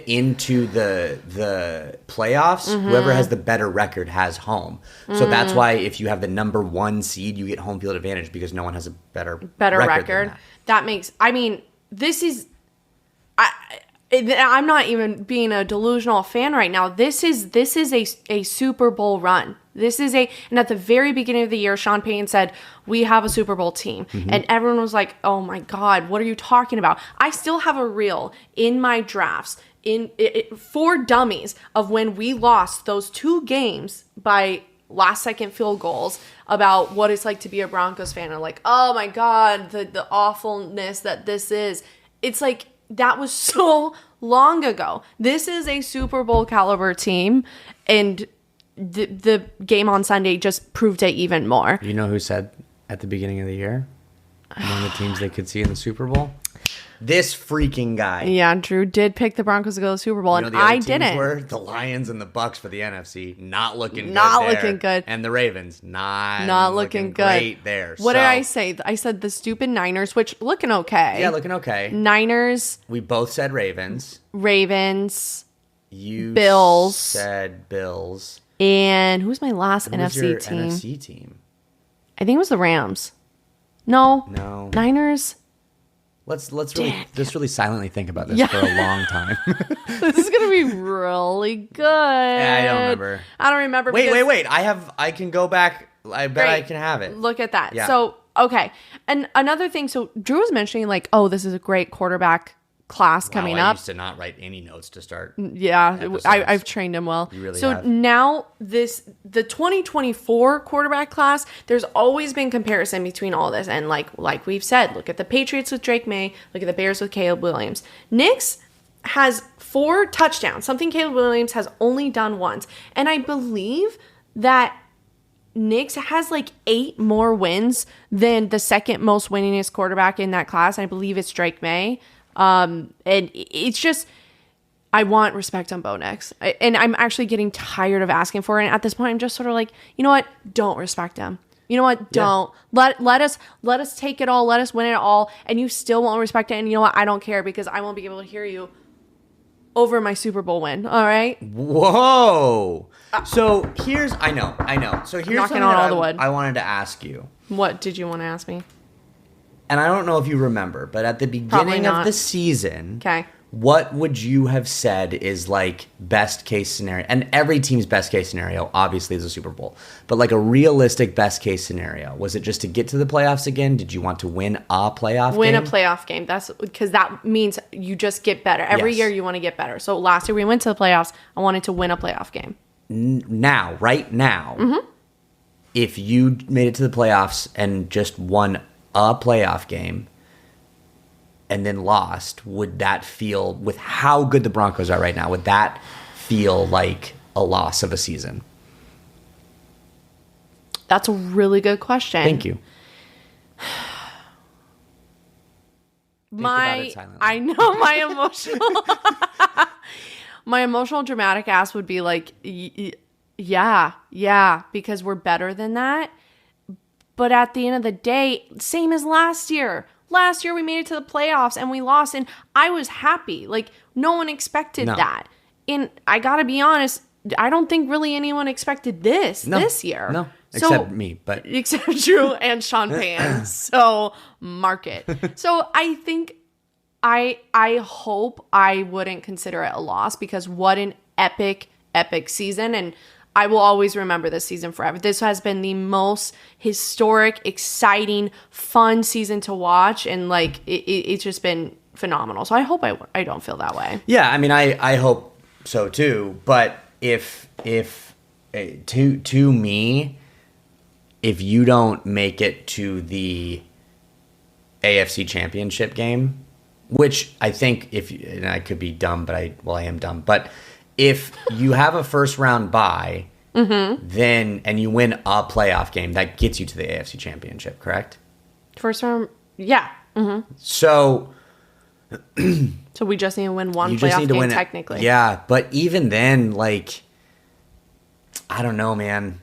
into the playoffs, whoever has the better record has home. So that's why if you have the number 1 seed, you get home field advantage, because no one has a better record. That makes. I mean, this is. I'm not even being a delusional fan right now. This is a Super Bowl run. And at the very beginning of the year, Sean Payton said, we have a Super Bowl team. Mm-hmm. And everyone was like, oh my God, what are you talking about? I still have a reel in my drafts for dummies of when we lost those 2 games by last second field goals, about what it's like to be a Broncos fan. And like, oh my God, the awfulness that this is. It's like, that was so long ago. This is a Super Bowl caliber team, and the game on Sunday just proved it even more. You know who said at the beginning of the year, among the teams they could see in the Super Bowl? This freaking guy. Yeah, Drew did pick the Broncos to go to the Super Bowl, and I didn't. Were the Lions and the Bucs for the NFC. Not looking good. And the Ravens, not looking great there. What did I say? I said the stupid Niners, which looking okay. Yeah, looking okay. Niners. We both said Ravens. You Bills. Said Bills. And who's my last NFC team? NFC team? I think it was the Rams. No. No. Niners. Let's really silently think about this for a long time. This is gonna be really good. Yeah, I don't remember. Wait. I can go back. I bet I can have it. Look at that. Yeah. So, okay. And another thing, so Drew was mentioning like, oh, this is a great quarterback class coming up. I used to not write any notes to start. Yeah, I've trained him well. You really have. So now the 2024 quarterback class, there's always been comparison between all this. And like we've said, look at the Patriots with Drake May, look at the Bears with Caleb Williams. Nick's has 4 touchdowns, something Caleb Williams has only done once. And I believe that Nick's has like 8 more wins than the second most winningest quarterback in that class. I believe it's Drake May. And it's just, I want respect on Bo Nix. And I'm actually getting tired of asking for it. And at this point, I'm just sort of like, you know what? Don't respect him. You know what? Don't. Yeah. Let us take it all. Let us win it all. And you still won't respect it. And you know what? I don't care because I won't be able to hear you over my Super Bowl win. All right? Whoa. So here's, I know. So here's knocking on all the wood. I wanted to ask you. What did you want to ask me? And I don't know if you remember, but at the beginning of the season, what would you have said is like best case scenario? And every team's best case scenario, obviously, is a Super Bowl. But like a realistic best case scenario, was it just to get to the playoffs again? Did you want to win a playoff game? Win a playoff game. That's because that means you just get better. Every year you want to get better. So last year we went to the playoffs. I wanted to win a playoff game. Right now, if you made it to the playoffs and just won a playoff game and then lost, would that feel, with how good the Broncos are right now, would that feel like a loss of a season? That's a really good question. Thank you. I know my emotional dramatic ass would be like, yeah, because we're better than that. But at the end of the day, same as last year. Last year we made it to the playoffs and we lost, and I was happy. Like, no one expected that. And I gotta be honest, I don't think really anyone expected this year. No, except me. But except Drew and Sean Payne. So mark it. So I think I hope I wouldn't consider it a loss, because what an epic season. And I will always remember this season forever. This has been the most historic, exciting, fun season to watch. And like, it's just been phenomenal. So I hope I don't feel that way. Yeah. I mean, I hope so too. But if to me, if you don't make it to the AFC Championship game, which I think and I could be dumb, but I am dumb, but if you have a first round bye, then and you win a playoff game, that gets you to the AFC Championship, correct? First round, yeah. Mm-hmm. So we just need to win one playoff game, technically. Yeah, but even then, like, I don't know, man.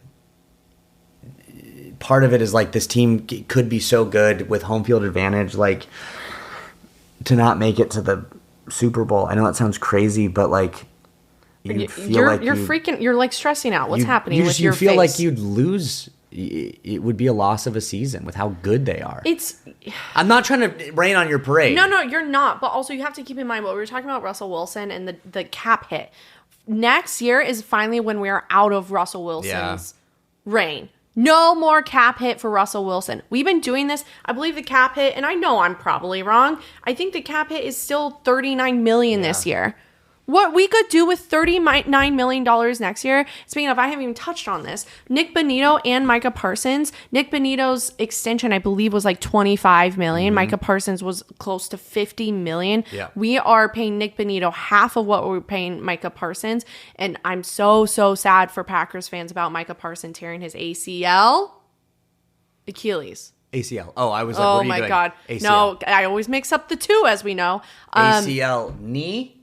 Part of it is like this team could be so good with home field advantage, like, to not make it to the Super Bowl. I know that sounds crazy, but like, you're like stressing out. What's happening with your face? You feel like you'd lose. It would be a loss of a season with how good they are. I'm not trying to rain on your parade. No, you're not. But also you have to keep in mind what we were talking about, Russell Wilson and the cap hit. Next year is finally when we are out of Russell Wilson's reign. No more cap hit for Russell Wilson. We've been doing this. I believe the cap hit, and I know I'm probably wrong, I think the cap hit is still $39 million this year. What we could do with $39 million next year. Speaking of, I haven't even touched on this. Nick Bonito and Micah Parsons. Nick Bonito's extension, I believe, was like $25 million. Micah Parsons was close to $50 million. Yeah. We are paying Nick Bonito half of what we're paying Micah Parsons. And I'm so sad for Packers fans about Micah Parsons tearing his Achilles. ACL. Oh, I was like, what are you doing? Oh my God. ACL. No, I always mix up the two, as we know. ACL, knee,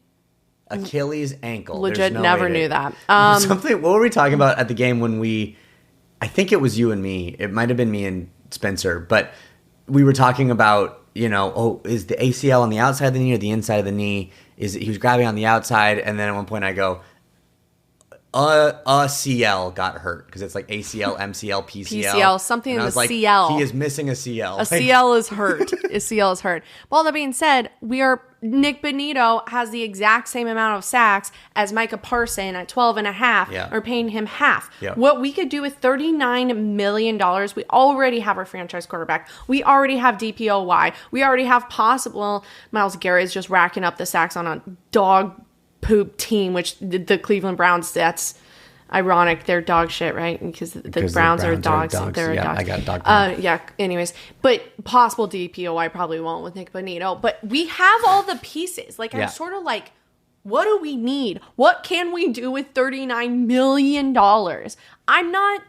Achilles, ankle. Legit, never knew that. What were we talking about at the game when I think it was you and me. It might have been me and Spencer, but we were talking about, is the ACL on the outside of the knee or the inside of the knee? He was grabbing on the outside, and then at one point I go, a CL got hurt because it's like ACL, MCL, PCL. PCL, something in the CL. He is missing a CL. A CL is hurt. A CL is hurt. But all that being said, Nick Bonito has the exact same amount of sacks as Micah Parsons at 12.5. Yeah. We're paying him half. Yeah. What we could do with $39 million, we already have our franchise quarterback. We already have DPOY. We already have possible. Myles Garrett is just racking up the sacks on a dog poop team, which the Cleveland Browns, that's ironic. They're dog shit, right? Because the Browns are dogs. They're dogs. I got a dog. Anyways, but possible DPOI probably won't with Nick Bonito. But we have all the pieces. I'm sort of like, what do we need? What can we do with $39 million? I'm not,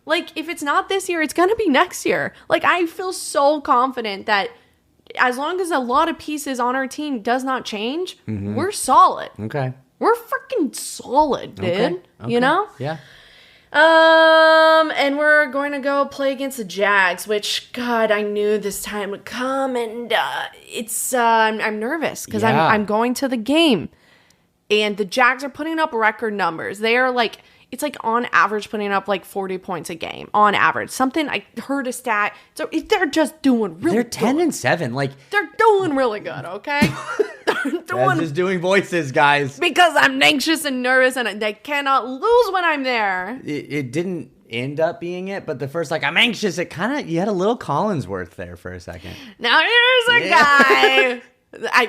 if it's not this year, it's going to be next year. I feel so confident that as long as a lot of pieces on our team does not change, we're solid. Okay. We're freaking solid, dude. Okay. You know? Yeah. And we're going to go play against the Jags, which, God, I knew this time would come, and I'm nervous because I'm going to the game, and the Jags are putting up record numbers. They are it's on average putting up 40 points a game on average. Something I heard a stat. So they're just doing really They're good. 10-7. They're doing really good, okay? That's just doing voices, guys. Because I'm anxious and nervous and they cannot lose when I'm there. It didn't end up being it, but the first I'm anxious, it kind of, you had a little Collinsworth there for a second. Now here's a guy.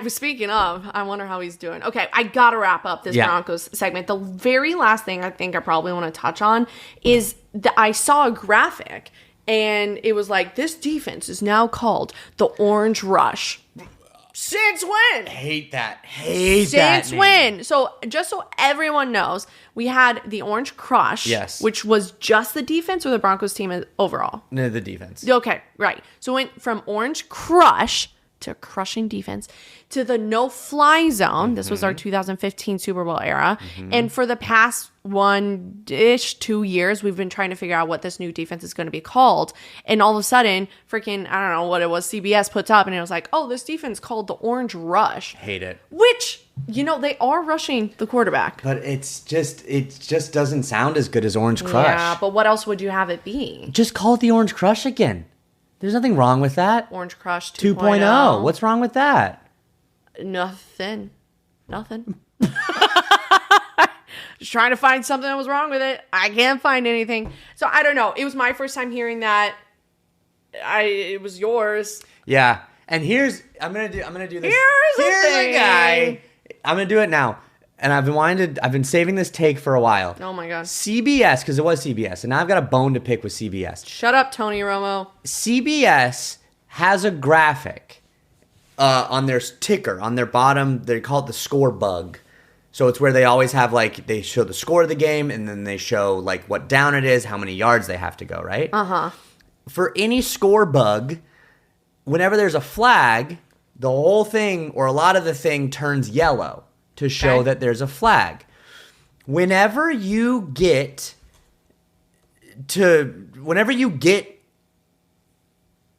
Speaking of, I wonder how he's doing. Okay, I gotta wrap up this Broncos segment. The very last thing I think I probably want to touch on is that I saw a graphic and it was this defense is now called the Orange Rush. Since when? Hate that. Since when? So just so everyone knows, we had the Orange Crush, which was just the defense or the Broncos team overall? No, the defense. Okay, right. So it went from Orange Crush to crushing defense to the no-fly zone. This was our 2015 Super Bowl era. And for the past 2 years, we've been trying to figure out what this new defense is going to be called. And all of a sudden, freaking, I don't know what it was, CBS puts up and it was this defense called the Orange Rush. Hate it. Which, they are rushing the quarterback. But it just doesn't sound as good as Orange Crush. Yeah, but what else would you have it be? Just call it the Orange Crush again. There's nothing wrong with that. Orange Crush 2.0. What's wrong with that? Nothing. Just trying to find something that was wrong with it. I can't find anything. So I don't know. It was my first time hearing that. It was yours. Yeah. And I'm gonna do this. Here's a guy. I'm gonna do it now. And I've been saving this take for a while. Oh my God. CBS, because it was CBS, and now I've got a bone to pick with CBS. Shut up, Tony Romo. CBS has a graphic on their ticker, on their bottom. They call it the score bug. So it's where they always have they show the score of the game, and then they show what down it is, how many yards they have to go, right? Uh-huh. For any score bug, whenever there's a flag, the whole thing or a lot of the thing turns yellow to show that there's a flag. Whenever you get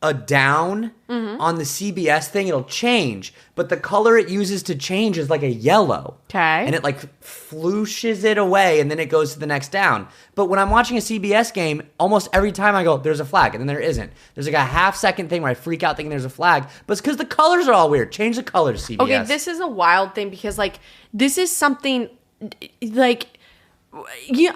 a down on the CBS thing, it'll change. But the color it uses to change is a yellow. Okay. And it flooshes it away and then it goes to the next down. But when I'm watching a CBS game, almost every time I go, there's a flag, and then there isn't. There's a half-second thing where I freak out thinking there's a flag, but it's because the colors are all weird. Change the colors, CBS. Okay, this is a wild thing because this is something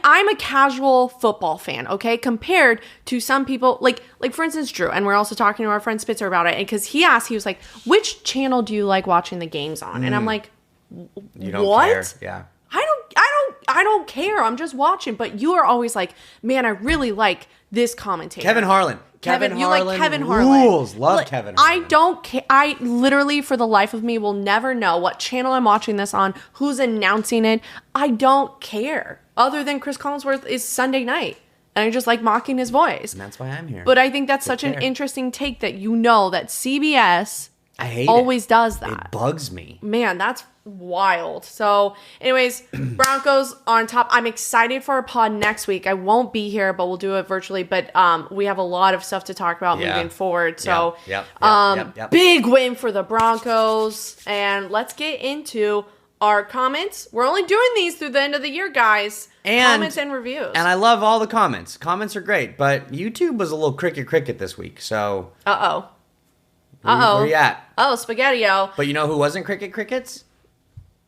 I'm a casual football fan, okay? Compared to some people, like for instance, Drew, and we're also talking to our friend Spitzer about it, because he was like, which channel do you like watching the games on? And I'm like, you don't what? Care. Yeah. I don't care. I'm just watching. But you are always like, man, I really like this commentator. Kevin Harlan. You like Kevin Harlan. Rules. Love Kevin Harlan. I don't care. I literally, for the life of me, will never know what channel I'm watching this on, who's announcing it. I don't care. Other than Chris Collinsworth is Sunday night. And I just like mocking his voice. And that's why I'm here. But I think that's such an interesting take that that CBS always does that. It bugs me. Man, that's wild. So, anyways, Broncos on top. I'm excited for our pod next week. I won't be here, but we'll do it virtually. But we have a lot of stuff to talk about moving forward. So, Yep. big win for the Broncos. And let's get into our comments. We're only doing these through the end of the year, guys. Comments and reviews. And I love all the comments. Comments are great, but YouTube was a little cricket this week, so... Uh-oh. Where you at? Oh, Spaghetti-O. But you know who wasn't crickets?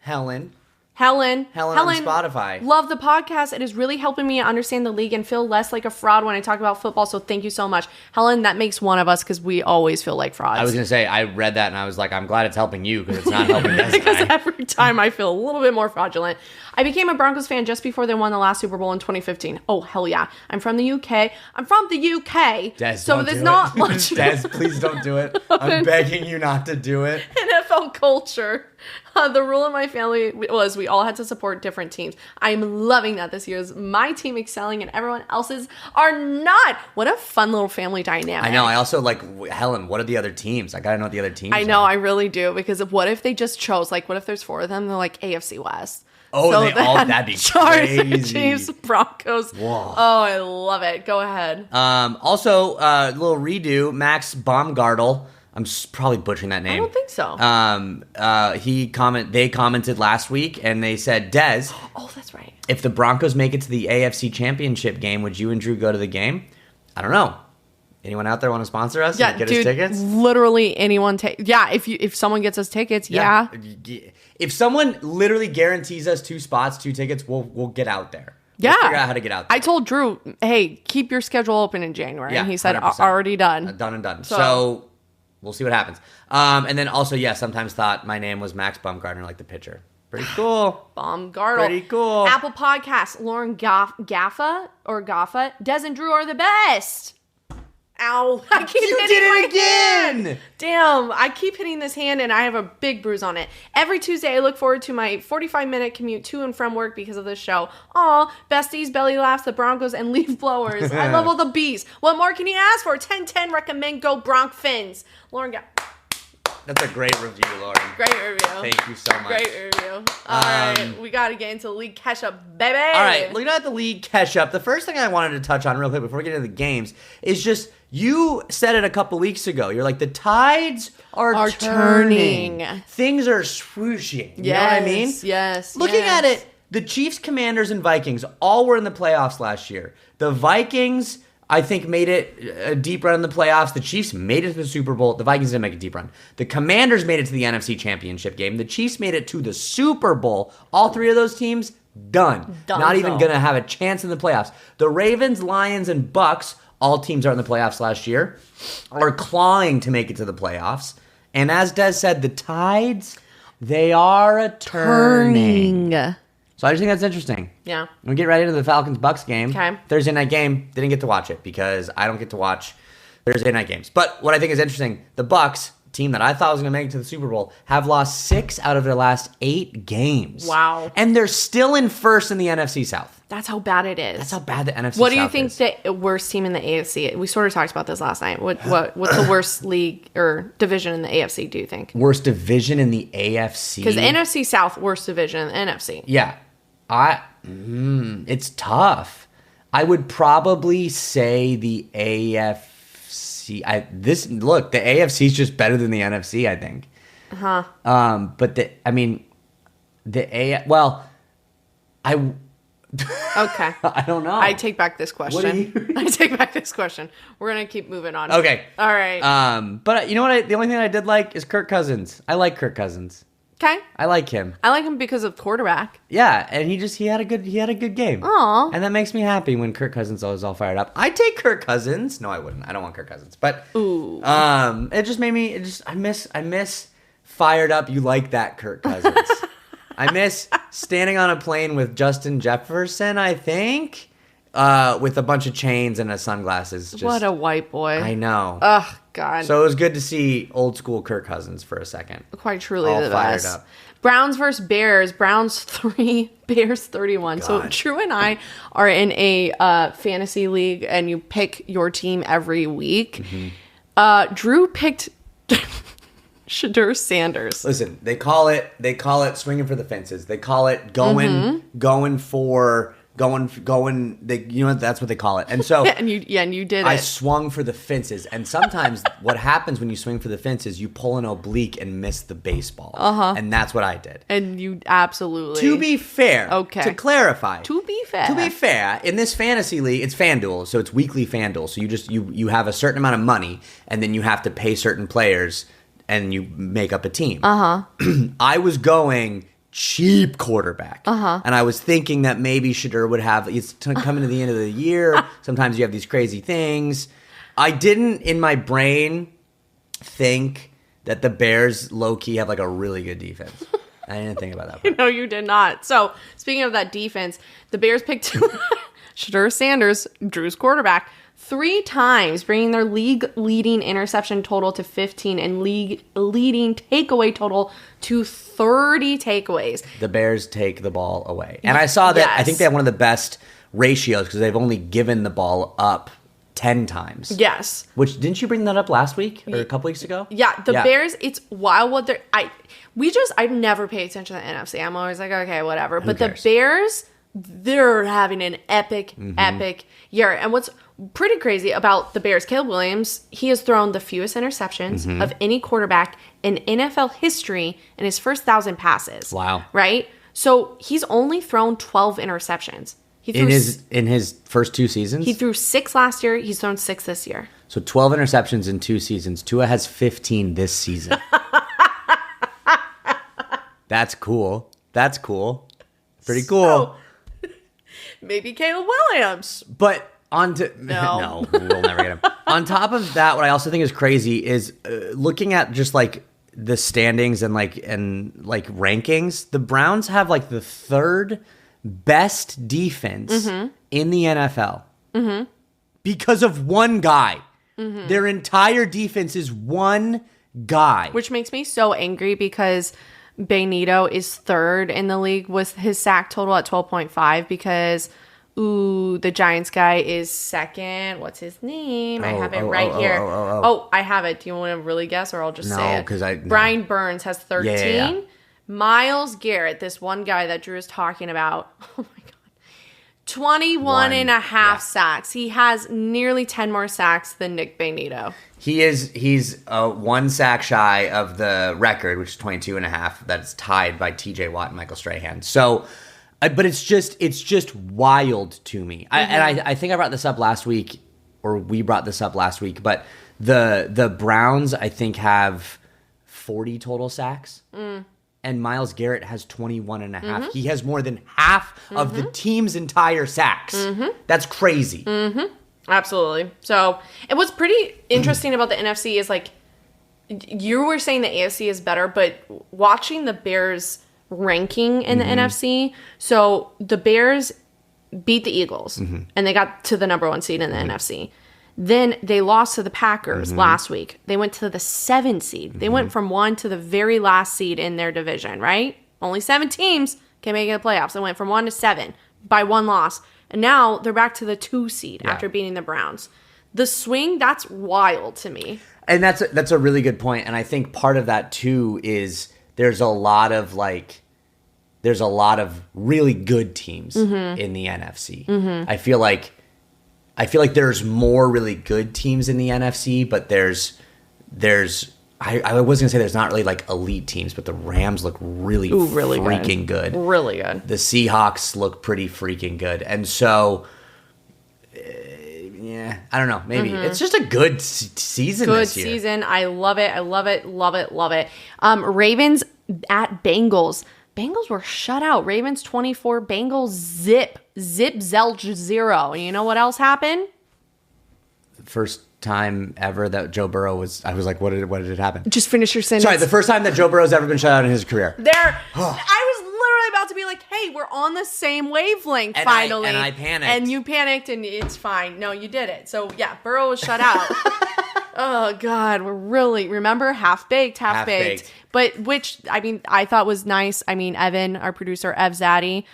Helen Helen on Spotify. Love the podcast. It is really helping me understand the league and feel less like a fraud when I talk about football. So thank you so much. Helen, that makes one of us because we always feel like frauds. I was going to say, I read that and I was like, I'm glad it's helping you because it's not helping this because guy. Every time I feel a little bit more fraudulent. I became a Broncos fan just before they won the last Super Bowl in 2015. Oh, hell yeah. I'm from the UK. Des, so there's not much. Des, please don't do it. I'm begging you not to do it. NFL culture. The rule in my family was we all had to support different teams. I'm loving that this year is my team excelling and everyone else's are not. What a fun little family dynamic. I know. I also like, Helen, what are the other teams? I got to know what the other teams are. I know. I really do. Because what if they just chose, like, what if there's 4 of them? They're like AFC West. Oh, so that'd be crazy. Chiefs, Broncos. Whoa. Oh, I love it. Go ahead. Also, a little redo. Max Baumgartel. I'm probably butchering that name. I don't think so. They commented last week and they said, Des. Oh, that's right. If the Broncos make it to the AFC Championship game, would you and Drew go to the game? I don't know. Anyone out there want to sponsor us? Yeah, and get us tickets? Literally anyone. If someone gets us tickets, yeah. If someone literally guarantees us 2 spots, 2 tickets, we'll get out there. Yeah. We'll figure out how to get out there. I told Drew, hey, keep your schedule open in January. Yeah, and he said, 100%. Already done. Done and done. So we'll see what happens. And then also, sometimes thought my name was Max Baumgartner, like the pitcher. Pretty cool. Baumgartel. Pretty cool. Apple Podcasts, Lauren Gaffa, Des and Drew are the best. Ow. I keep you hitting did it my again. Hand. Damn. I keep hitting this hand and I have a big bruise on it. Every Tuesday, I look forward to my 45-minute commute to and from work because of this show. Aw, besties, belly laughs, the Broncos, and leaf blowers. I love all the bees. What more can you ask for? 10-10 recommend go Bronc Fins. Lauren That's a great review, Lauren. Great review. Thank you so much. Great review. All right, we got to get into the league catch-up, baby. All right, looking at the league catch-up, the first thing I wanted to touch on real quick before we get into the games is just, you said it a couple weeks ago. You're like, the tides are turning. Things are swooshing. You know what I mean? Yes. Looking at it, the Chiefs, Commanders, and Vikings all were in the playoffs last year. The Vikings, I think, made it a deep run in the playoffs. The Chiefs made it to the Super Bowl. The Vikings didn't make a deep run. The Commanders made it to the NFC Championship game. The Chiefs made it to the Super Bowl. All 3 of those teams, done. Not even going to have a chance in the playoffs. The Ravens, Lions, and Bucs, all teams are in the playoffs last year, are clawing to make it to the playoffs. And as Des said, the tides, they are turning. So I just think that's interesting. Yeah. We get right into the Falcons-Bucs game. Okay. Thursday night game. Didn't get to watch it because I don't get to watch Thursday night games. But what I think is interesting, the Bucs, team that I thought was going to make it to the Super Bowl, have lost 6 out of their last 8 games. Wow. And they're still in first in the NFC South. That's how bad it is. That's how bad the NFC South is. What do you think the worst team in the AFC? We sort of talked about this last night. What's the worst league or division in the AFC, do you think? Worst division in the AFC? Because the NFC South, worst division in the NFC. Yeah. It's tough. I would probably say the AFC. The AFC is just better than the NFC, I think. But Okay. I don't know. I take back this question. I take back this question. We're gonna keep moving on. Okay. All right. But you know what? The only thing I did like is Kirk Cousins. I like Kirk Cousins. Okay. I like him. I like him because of quarterback. Yeah, and he had a good game. Aww. And that makes me happy when Kirk Cousins is all fired up. I'd take Kirk Cousins. No, I wouldn't. I don't want Kirk Cousins. But ooh. It just made me I miss fired up. You like that Kirk Cousins. I miss standing on a plane with Justin Jefferson, I think, with a bunch of chains and sunglasses. What a white boy. I know. Ugh, God. So it was good to see old school Kirk Cousins for a second. Quite truly all the fired best. Up. Browns versus Bears. Browns 3, Bears 31. God. So Drew and I are in a fantasy league, and you pick your team every week. Mm-hmm. Drew picked Shadur Sanders. Listen, they call it swinging for the fences. They call it going for that's what they call it. And so and you did I it. swung for the fences. And sometimes what happens when you swing for the fences, you pull an oblique and miss the baseball. And that's what I did. And you absolutely. To be fair, okay. To clarify. To be fair, in this fantasy league, it's FanDuel, so it's weekly FanDuel. So you have a certain amount of money, and then you have to pay certain players, and you make up a team. I was going cheap quarterback. And I was thinking that maybe Shedeur would have, it's coming to the end of the year. Sometimes you have these crazy things. I didn't, in my brain, think that the Bears low-key have like a really good defense. I didn't think about that. No, you did not. So, speaking of that defense, the Bears picked Shedeur Sanders, Drew's quarterback, 3 times, bringing their league-leading interception total to 15 and league-leading takeaway total to 30 takeaways. The Bears take the ball away. And I saw that, I think they have one of the best ratios because they've only given the ball up 10 times. Yes. Which, didn't you bring that up last week or a couple weeks ago? Yeah, the Bears, it's wild what they're... I never pay attention to the NFC. I'm always like, okay, whatever. But the Bears, they're having an epic year. And what's pretty crazy about the Bears, Caleb Williams, he has thrown the fewest interceptions of any quarterback in NFL history in his first 1,000 passes. Wow. Right? So he's only thrown 12 interceptions. In his first 2 seasons? He threw 6 last year. He's thrown 6 this year. So 12 interceptions in 2 seasons. Tua has 15 this season. That's cool. Pretty cool. So, maybe Caleb Williams. But no, we'll never get him. On top of that, what I also think is crazy is looking at just like the standings and rankings. The Browns have like the 3rd best defense in the NFL because of one guy. Their entire defense is one guy, which makes me so angry because Benito is 3rd in the league with his sack total at 12.5 because the Giants guy is 2nd. What's his name? I have it right here. I have it. Do you want to really guess or I'll just say it? No, Brian Burns has 13. Yeah. Myles Garrett, this one guy that Drew is talking about. Oh my God. 21 and a half sacks. He has nearly 10 more sacks than Nick Benito. He's 1 sack shy of the record, which is 22 and a half. That's tied by TJ Watt and Michael Strahan. So, but it's just wild to me. I think I brought this up last week, or we brought this up last week, but the Browns, I think, have 40 total sacks. And Myles Garrett has 21 and a half. He has more than half of the team's entire sacks. That's crazy. Absolutely. So, and what's pretty interesting about the NFC is like, you were saying the AFC is better, but watching the Bears ranking in the NFC, so the Bears beat the Eagles, and they got to the number 1 seed in the NFC. Then they lost to the Packers last week. They went to the 7 seed. They went from 1 to the very last seed in their division, right? Only 7 teams can make it to the playoffs. They went from 1 to 7 by 1 loss. And now they're back to the 2 seed after beating the Browns. The swing, that's wild to me. And that's a really good point. And I think part of that too is there's a lot of really good teams in the NFC. I feel like there's more really good teams in the NFC, but I was gonna say there's not really like elite teams, but the Rams look really freaking good. Really good. The Seahawks look pretty freaking good, and so I don't know. Maybe it's just a good season. Good this year. Season. I love it. I love it. Love it. Love it. Ravens at Bengals. Bengals were shut out. Ravens 24. Bengals zip zelch 0. And you know what else happened? First time ever that Joe Burrow was. I was like, what did happen? Just finish your sentence. Sorry, the first time that Joe Burrow's ever been shut out in his career. I was literally about to be like, hey, we're on the same wavelength finally. And I panicked. And you panicked, and it's fine. No, you did it. So yeah, Burrow was shut out. Oh God, we're really, remember, half baked. But which, I mean, I thought was nice. I mean, Evan, our producer, Ev Zaddy,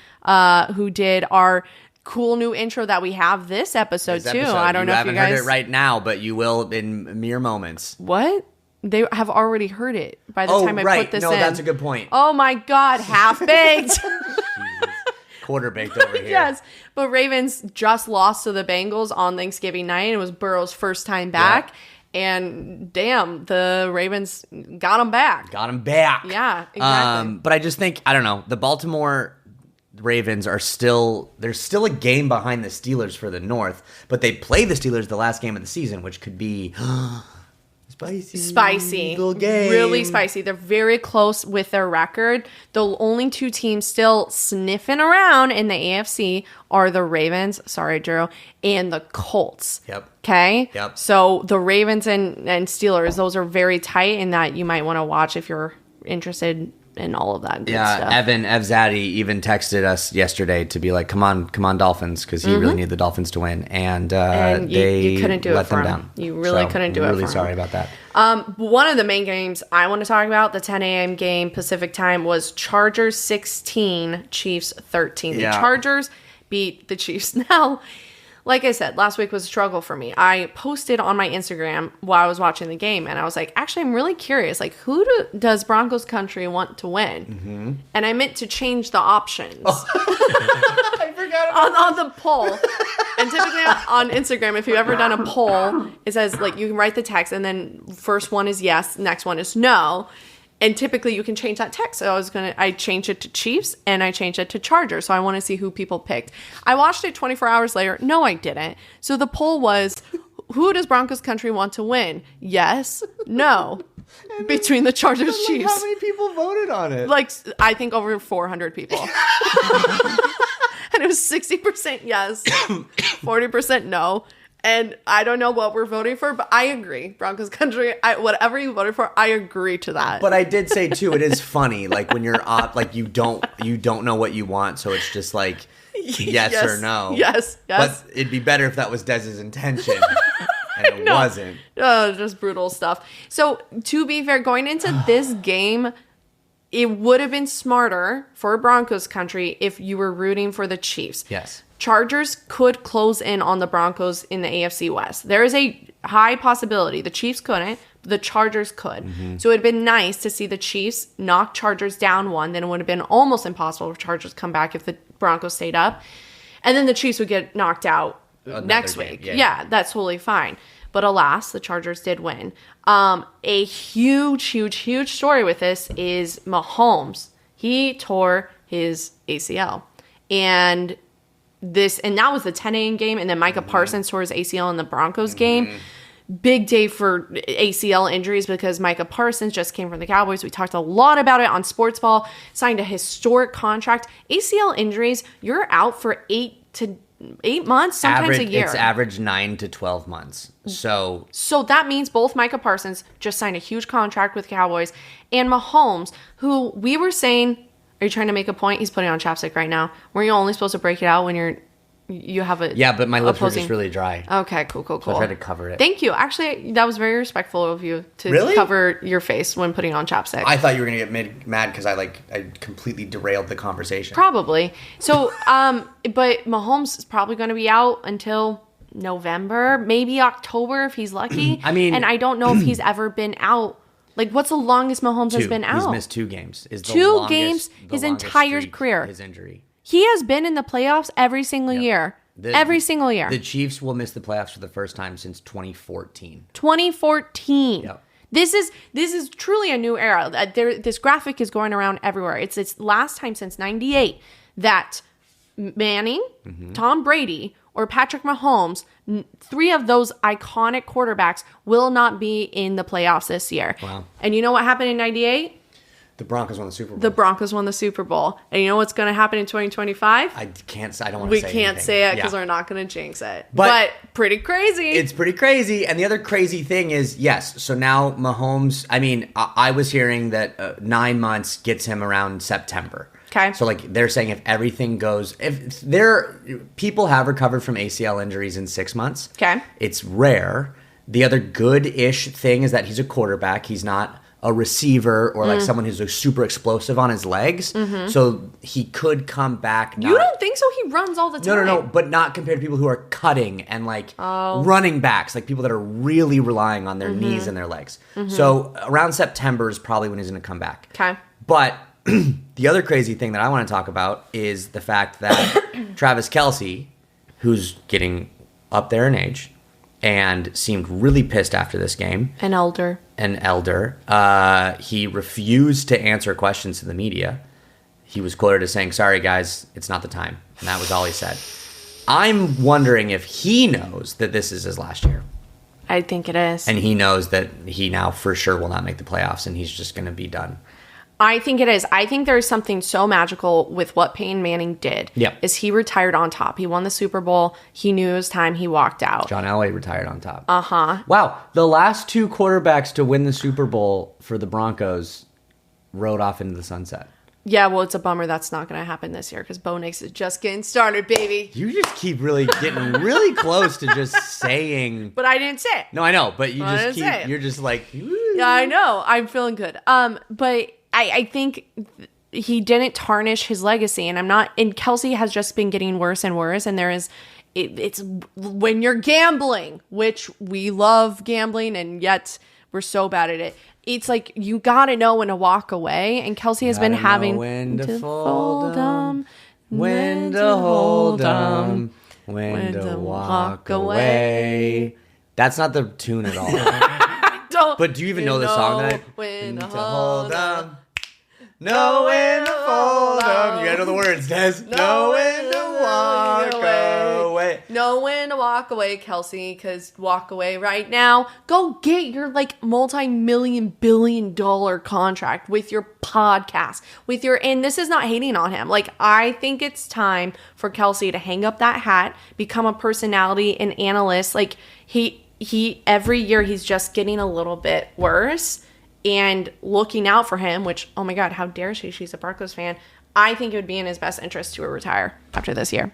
who did our cool new intro that we have this episode too. I don't know if you guys haven't heard it right now, but you will in mere moments. What? They have already heard it by the time I put this in. No, that's a good point. Oh my God, half baked. quarterbaked over here. Yes, but Ravens just lost to the Bengals on Thanksgiving night. It was Burrow's first time back. Yeah. And damn, the Ravens got him back. Yeah, exactly. But I just think, I don't know, the Baltimore Ravens are there's still a game behind the Steelers for the North, but they play the Steelers the last game of the season, which could be spicy. Little game. Really spicy. They're very close with their record. The only two teams still sniffing around in the AFC are the Ravens, sorry, Drew, and the Colts. Yep. Okay? Yep. So the Ravens and Steelers, those are very tight in that you might want to watch if you're interested in all of that good stuff. Evan Evzadi even texted us yesterday to be like, come on Dolphins, because he really needed the Dolphins to win. And you couldn't do let it for them him. down. You really couldn't do it for him. Really sorry about that. One of the main games I want to talk about, the 10 a.m. game Pacific time, was Chargers 16, Chiefs 13. Yeah. The Chargers beat the Chiefs. Now, like I said, last week was a struggle for me. I posted on my Instagram while I was watching the game, and I was like, actually, I'm really curious. Like, who does Broncos country want to win? Mm-hmm. And I meant to change the options. Oh. I forgot about on the poll. And typically on Instagram, if you've ever done a poll, it says, like, you can write the text, and then first one is yes, next one is no. And typically you can change that text. So I changed it to Chiefs and I changed it to Chargers. So I want to see who people picked. I watched it 24 hours later. No, I didn't. So the poll was, who does Broncos country want to win? Yes, no. Between the Chargers and Chiefs. How many people voted on it? Like, I think over 400 people. And it was 60% yes, 40% no. And I don't know what we're voting for, but I agree. Broncos country, whatever you voted for, I agree to that. But I did say too, it is funny, like when you're like you don't know what you want, so it's just like yes or no. Yes. But it'd be better if that was Dez's intention. And it wasn't. Just brutal stuff. So to be fair, going into this game, it would have been smarter for Broncos country if you were rooting for the Chiefs. Yes. Chargers could close in on the Broncos in the AFC West. There is a high possibility. The Chiefs couldn't, but the Chargers could. Mm-hmm. So it would have been nice to see the Chiefs knock Chargers down one. Then it would have been almost impossible for Chargers to come back if the Broncos stayed up. And then the Chiefs would get knocked out next week. Yeah, that's totally fine. But alas, the Chargers did win. A huge story with this is Mahomes. He tore his ACL. And that was the 10 a.m. game, and then Micah Parsons tore his ACL in the Broncos game. Big day for ACL injuries because Micah Parsons just came from the Cowboys. We talked a lot about it on Sportsball, signed a historic contract. ACL injuries, you're out for 8 months, sometimes a year. It's average 9 to 12 months. So that means both Micah Parsons just signed a huge contract with Cowboys, and Mahomes, who we were saying, are you trying to make a point? He's putting on chapstick right now. Were you only supposed to break it out when you have a... Yeah, but my lips were just really dry. Okay, cool. So I tried to cover it. Thank you. Actually, that was very respectful of you to cover your face when putting on chapstick. I thought you were going to get mad because I completely derailed the conversation. Probably. So, but Mahomes is probably going to be out until November, maybe October if he's lucky. I mean... And I don't know if he's ever been out. Like, what's the longest Mahomes has been out? He's missed 2 games. Two games his entire career. His injury. He has been in the playoffs every single year. Every single year. The Chiefs will miss the playoffs for the first time since 2014. 2014. Yep. This is truly a new era. This graphic is going around everywhere. It's last time since 98 that Manning, Tom Brady, or Patrick Mahomes, 3 of those iconic quarterbacks will not be in the playoffs this year. Wow. And you know what happened in 98? The Broncos won the Super Bowl. The Broncos won the Super Bowl. And you know what's going to happen in 2025? I don't want to say anything. We can't say it because we're not going to jinx it. But pretty crazy. It's pretty crazy. And the other crazy thing is, yes, so now Mahomes, I mean, I was hearing that 9 months gets him around September. Okay. So, like, they're saying if everything goes... People have recovered from ACL injuries in 6 months. Okay. It's rare. The other good-ish thing is that he's a quarterback. He's not a receiver or, like, someone who's super explosive on his legs. Mm-hmm. So, he could come back... You don't think so? He runs all the time. No. But not compared to people who are cutting and, like, running backs. Like, people that are really relying on their knees and their legs. Mm-hmm. So, around September is probably when he's going to come back. Okay. But... the other crazy thing that I want to talk about is the fact that Travis Kelce, who's getting up there in age and seemed really pissed after this game. An elder. He refused to answer questions to the media. He was quoted as saying, "Sorry, guys, it's not the time." And that was all he said. I'm wondering if he knows that this is his last year. I think it is. And he knows that he now for sure will not make the playoffs and he's just going to be done. I think it is. I think there's something so magical with what Peyton Manning did. Yeah. Is he retired on top. He won the Super Bowl. He knew it was time. He walked out. John Elway retired on top. Uh-huh. Wow. The last 2 quarterbacks to win the Super Bowl for the Broncos rode off into the sunset. Yeah, well, it's a bummer that's not going to happen this year because Bo Nix is just getting started, baby. You just keep getting really close to just saying. But I didn't say it. No, I know, but you're just like. Woo. Yeah, I know. I'm feeling good. But I think he didn't tarnish his legacy, and Kelce has just been getting worse and worse, and it's when you're gambling, which we love gambling, and yet we're so bad at it. It's like you gotta know when to walk away, and Kelce has been having when to fold 'em, when to hold 'em, when to walk away. That's not the tune at all. But do you even know the song that? When to hold 'em. Know when to fold 'em. You gotta know the words, Des. Know when to walk away. Know when to walk away, Kelce, because walk away right now. Go get your multi-million billion-dollar contract with your podcast, and this is not hating on him. I think it's time for Kelce to hang up that hat, become a personality, an analyst. He every year he's just getting a little bit worse. And looking out for him, which, oh my God, how dare she? She's a Broncos fan. I think it would be in his best interest to retire after this year.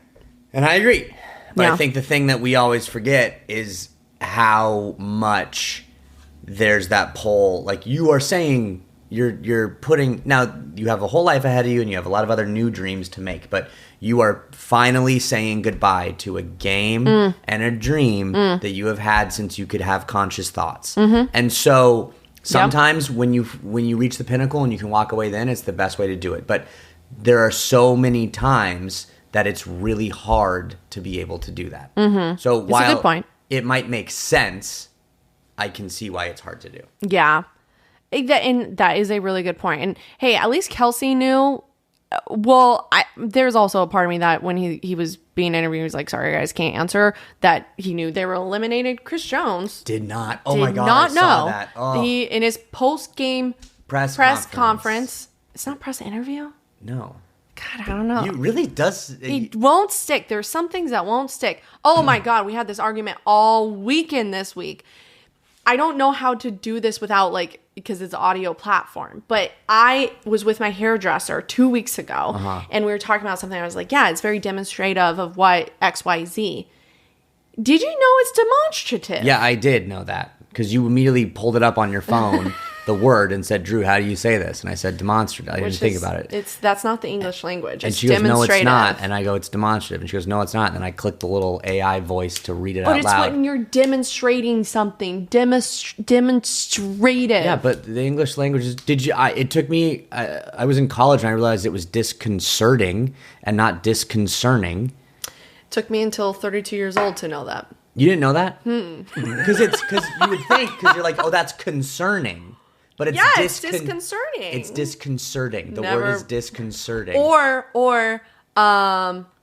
And I agree. But I think the thing that we always forget is how much there's that pull. You are saying you're putting... Now, you have a whole life ahead of you and you have a lot of other new dreams to make. But you are finally saying goodbye to a game and a dream that you have had since you could have conscious thoughts. Mm-hmm. And so... Sometimes when you reach the pinnacle and you can walk away then, it's the best way to do it. But there are so many times that it's really hard to be able to do that. Mm-hmm. So while a good point. It might make sense, I can see why it's hard to do. Yeah. And that is a really good point. And hey, at least Kelce knew. Well, there's also a part of me that when he was being interviewed, he was like, "Sorry, guys, can't answer." That he knew they were eliminated. Chris Jones did not. Oh my God, I saw that. Oh. He in his post-game press conference. It's not press interview. No. God, I don't know. It really does. It won't stick. There's some things that won't stick. Oh my God, we had this argument all weekend this week. I don't know how to do this without because it's an audio platform, but I was with my hairdresser 2 weeks ago and we were talking about something. I was like, yeah, it's very demonstrative of what XYZ. Did you know it's demonstrative? Yeah, I did know that because you immediately pulled it up on your phone, the word, and said, "Drew, how do you say this?" And I said, "Demonstrative." I didn't think about it. That's not the English language. And she goes, "No, it's not." And I go, "It's demonstrative." And she goes, "No, it's not." And then I clicked the little AI voice to read it out loud. But it's when you're demonstrating something. Demonstrative. Yeah, but the English language is... It took me... I was in college and I realized it was disconcerting and not disconcerning. Took me until 32 years old to know that. You didn't know that? Because you would think, because you're like, oh, that's concerning. But it's it's disconcerting. It's disconcerting. The word is disconcerting. Or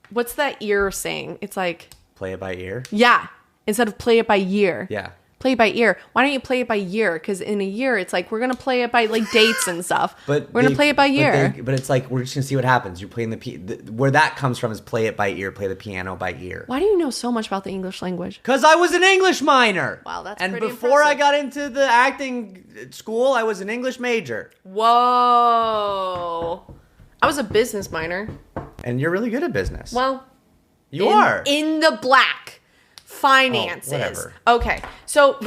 what's that ear saying? It's like... Play it by ear? Yeah. Instead of play it by year. Yeah. Play it by ear. Why don't you play it by year? Because in a year, it's like, we're going to play it by dates and stuff. But we're going to play it by year. But it's like, we're just going to see what happens. You're playing where that comes from is play it by ear, play the piano by ear. Why do you know so much about the English language? Because I was an English minor. Wow, that's and pretty before impressive. I got into the acting school, I was an English major. Whoa. I was a business minor. And you're really good at business. Well, you are. In the black. Finances. Oh, whatever. Okay. So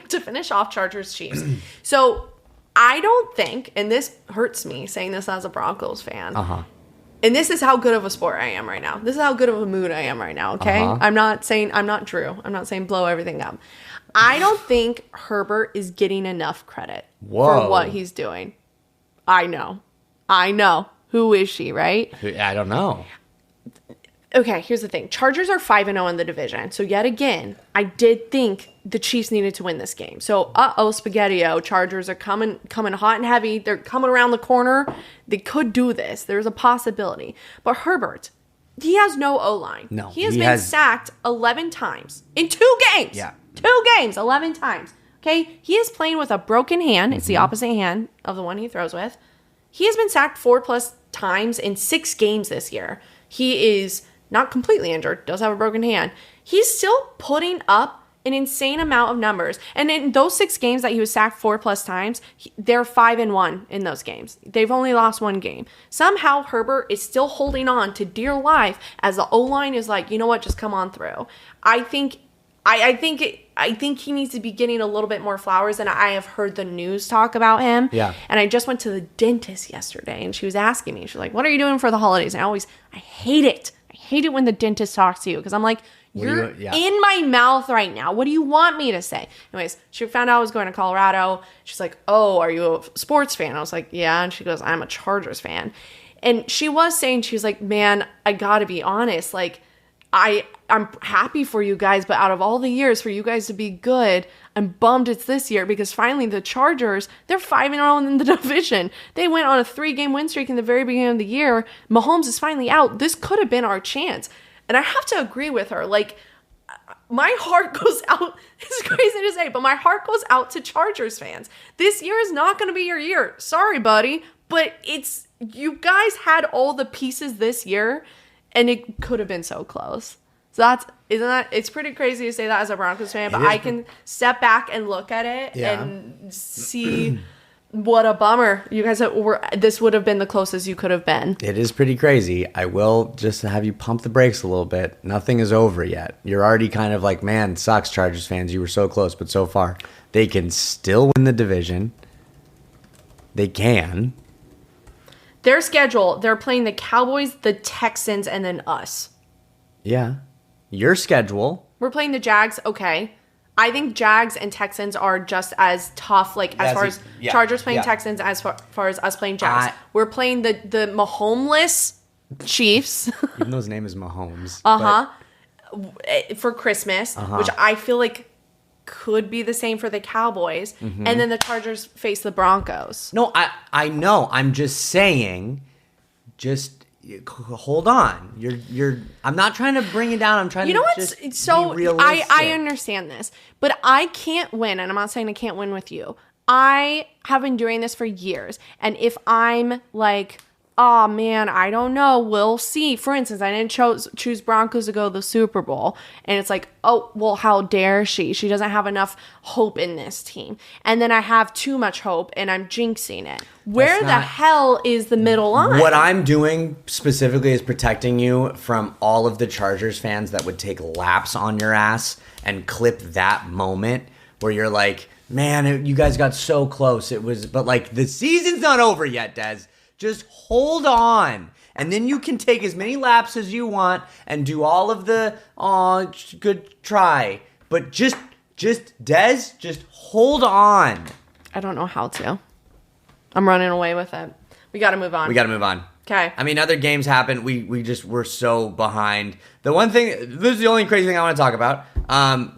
to finish off Chargers Chiefs. So I don't think, and this hurts me saying this as a Broncos fan. And this is how good of a sport I am right now. This is how good of a mood I am right now. Okay. I'm not Drew. I'm not saying blow everything up. I don't think Herbert is getting enough credit for what he's doing. I know. I know. Who is she, right? I don't know. Okay, here's the thing. Chargers are 5-0 in the division. So yet again, I did think the Chiefs needed to win this game. So, spaghetti-o. Chargers are coming hot and heavy. They're coming around the corner. They could do this. There's a possibility. But Herbert, he has no O-line. No. He has been sacked 11 times in 2 games. Yeah. 2 games, 11 times. Okay? He is playing with a broken hand. It's the opposite hand of the one he throws with. He has been sacked 4+ times in 6 games this year. He is not completely injured, does have a broken hand. He's still putting up an insane amount of numbers. And in those 6 games that he was sacked 4+ times, they're 5-1 in those games. They've only lost 1 game. Somehow Herbert is still holding on to dear life as the O-line is like, you know what, just come on through. I think he needs to be getting a little bit more flowers, and I have heard the news talk about him. Yeah. And I just went to the dentist yesterday, and she was asking me, she's like, what are you doing for the holidays? And I hate it. I hate it when the dentist talks to you, because I'm like, you're in my mouth right now. What do you want me to say? Anyways, she found out I was going to Colorado. She's like, oh, are you a sports fan? I was like, yeah. And she goes, I'm a Chargers fan. And she was saying, she was like, man, I gotta be honest. Like, I'm happy for you guys, but out of all the years for you guys to be good, I'm bummed it's this year, because finally the Chargers, they're 5-0 in the division. They went on a 3-game win streak in the very beginning of the year. Mahomes is finally out. This could have been our chance. And I have to agree with her. Like, my heart goes out. It's crazy to say, but my heart goes out to Chargers fans. This year is not going to be your year. Sorry, buddy. But you guys had all the pieces this year, and it could have been so close. So it's pretty crazy to say that as a Broncos fan, but I can step back and look at it and see what a bummer. You guys this would have been the closest you could have been. It is pretty crazy. I will just have you pump the brakes a little bit. Nothing is over yet. You're already kind of like, man, sucks, Chargers fans. You were so close, but so far they can still win the division. They can. Their schedule, they're playing the Cowboys, the Texans, and then us. Yeah. Your schedule. We're playing the Jags. Okay. I think Jags and Texans are just as tough, like, as far as Chargers playing Texans, as far as us playing Jags. We're playing the Mahomeless Chiefs. Even though his name is Mahomes. For Christmas, which I feel like could be the same for the Cowboys. Mm-hmm. And then the Chargers face the Broncos. No, I know. I'm just saying, just hold on. I'm not trying to bring it down. I'm trying to just so be realistic. I understand this, but I can't win, and I'm not saying I can't win with you. I have been doing this for years, and if I'm like, oh man, I don't know, we'll see. For instance, I didn't choose Broncos to go to the Super Bowl, and it's like, oh, well, how dare she? She doesn't have enough hope in this team. And then I have too much hope, and I'm jinxing it. Where the hell is the middle line? What I'm doing specifically is protecting you from all of the Chargers fans that would take laps on your ass and clip that moment where you're like, man, you guys got so close. But like, the season's not over yet, Des. Just hold on. And then you can take as many laps as you want and do all of the, good try. But just Des, just hold on. I don't know how to. I'm running away with it. We got to move on. Okay. I mean, other games happen. We're so behind. The one thing, this is the only crazy thing I want to talk about.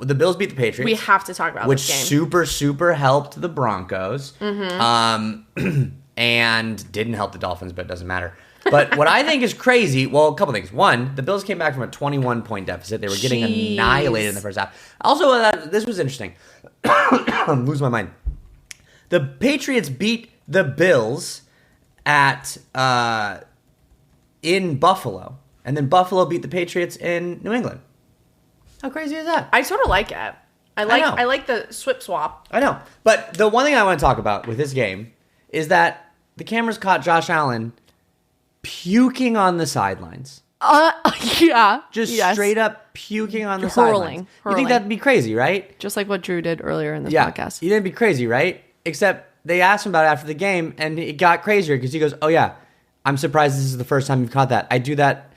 The Bills beat the Patriots. We have to talk about this game. Which super, super helped the Broncos. Mm-hmm. And didn't help the Dolphins, but it doesn't matter. But what I think is crazy, well, a couple things. One, the Bills came back from a 21-point deficit. They were getting annihilated in the first half. Also, this was interesting. I'm losing my mind. The Patriots beat the Bills in Buffalo, and then Buffalo beat the Patriots in New England. How crazy is that? I sort of like it. I like the swip swap. I know. But the one thing I want to talk about with this game is that the cameras caught Josh Allen puking on the sidelines. Yeah. Straight up puking on the sidelines. You think that'd be crazy, right? Just like what Drew did earlier in this podcast. You didn't be crazy, right? Except they asked him about it after the game, and it got crazier because he goes, oh yeah, I'm surprised this is the first time you've caught that. I do that,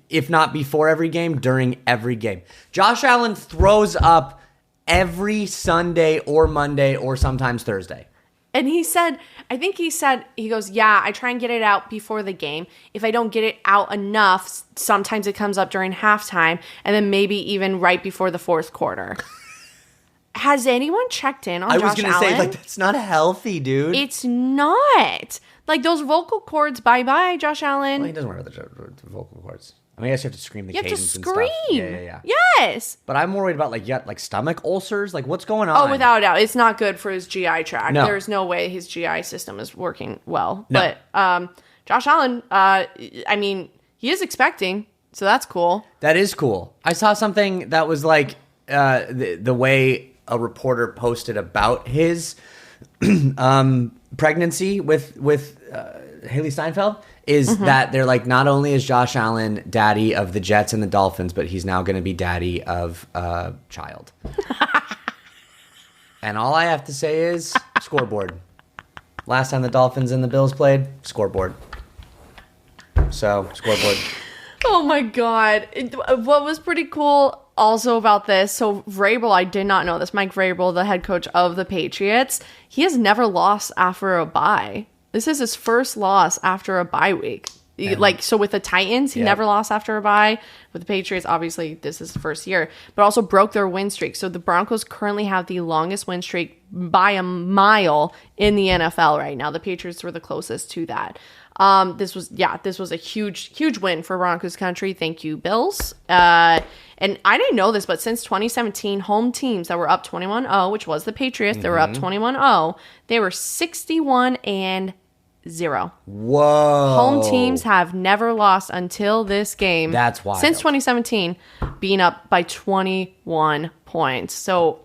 if not before every game, during every game. Josh Allen throws up every Sunday or Monday or sometimes Thursday. And he goes, yeah, I try and get it out before the game. If I don't get it out enough, sometimes it comes up during halftime and then maybe even right before the fourth quarter. Has anyone checked in on Josh Allen? I was going to say, like, that's not healthy, dude. It's not. Like, those vocal cords, bye-bye, Josh Allen. Well, he doesn't wear the vocal cords. I mean, I guess you have to scream the cadence and stuff. You have to scream. Yeah. Yes. But I'm worried about, like stomach ulcers. Like, what's going on? Oh, without a doubt. It's not good for his GI tract. No. There's no way his GI system is working well. No. But Josh Allen, I mean, he is expecting, so that's cool. That is cool. I saw something that was like the way a reporter posted about his pregnancy with Haley Steinfeld is that they're like, not only is Josh Allen daddy of the Jets and the Dolphins, but he's now going to be daddy of a child. And all I have to say is scoreboard. Last time the Dolphins and the Bills played, scoreboard. So, scoreboard. Oh my God. What was pretty cool also about this, so Vrabel, I did not know this, Mike Vrabel, the head coach of the Patriots, he has never lost after a bye. This is his first loss after a bye week. So with the Titans, he never lost after a bye. With the Patriots, obviously, this is the first year. But also broke their win streak. So the Broncos currently have the longest win streak by a mile in the NFL right now. The Patriots were the closest to that. This was a huge win for Broncos country. Thank you, Bills. And I didn't know this, but since 2017, home teams that were up 21-0, which was the Patriots, they were up 21-0. They were 61-0. Whoa. Home teams have never lost until this game. That's wild. Since 2017, being up by 21 points. So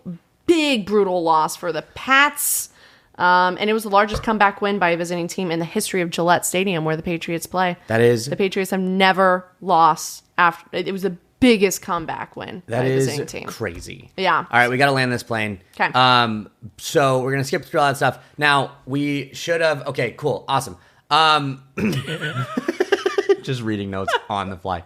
big, brutal loss for the Pats. And it was the largest comeback win by a visiting team in the history of Gillette Stadium, where the Patriots play. That is... The Patriots have never lost after... It was the biggest comeback win by a visiting team. That is crazy. Yeah. All right, we got to land this plane. Okay. So we're going to skip through all that stuff. Now, we should have... Okay, cool. Awesome. Just reading notes on the fly.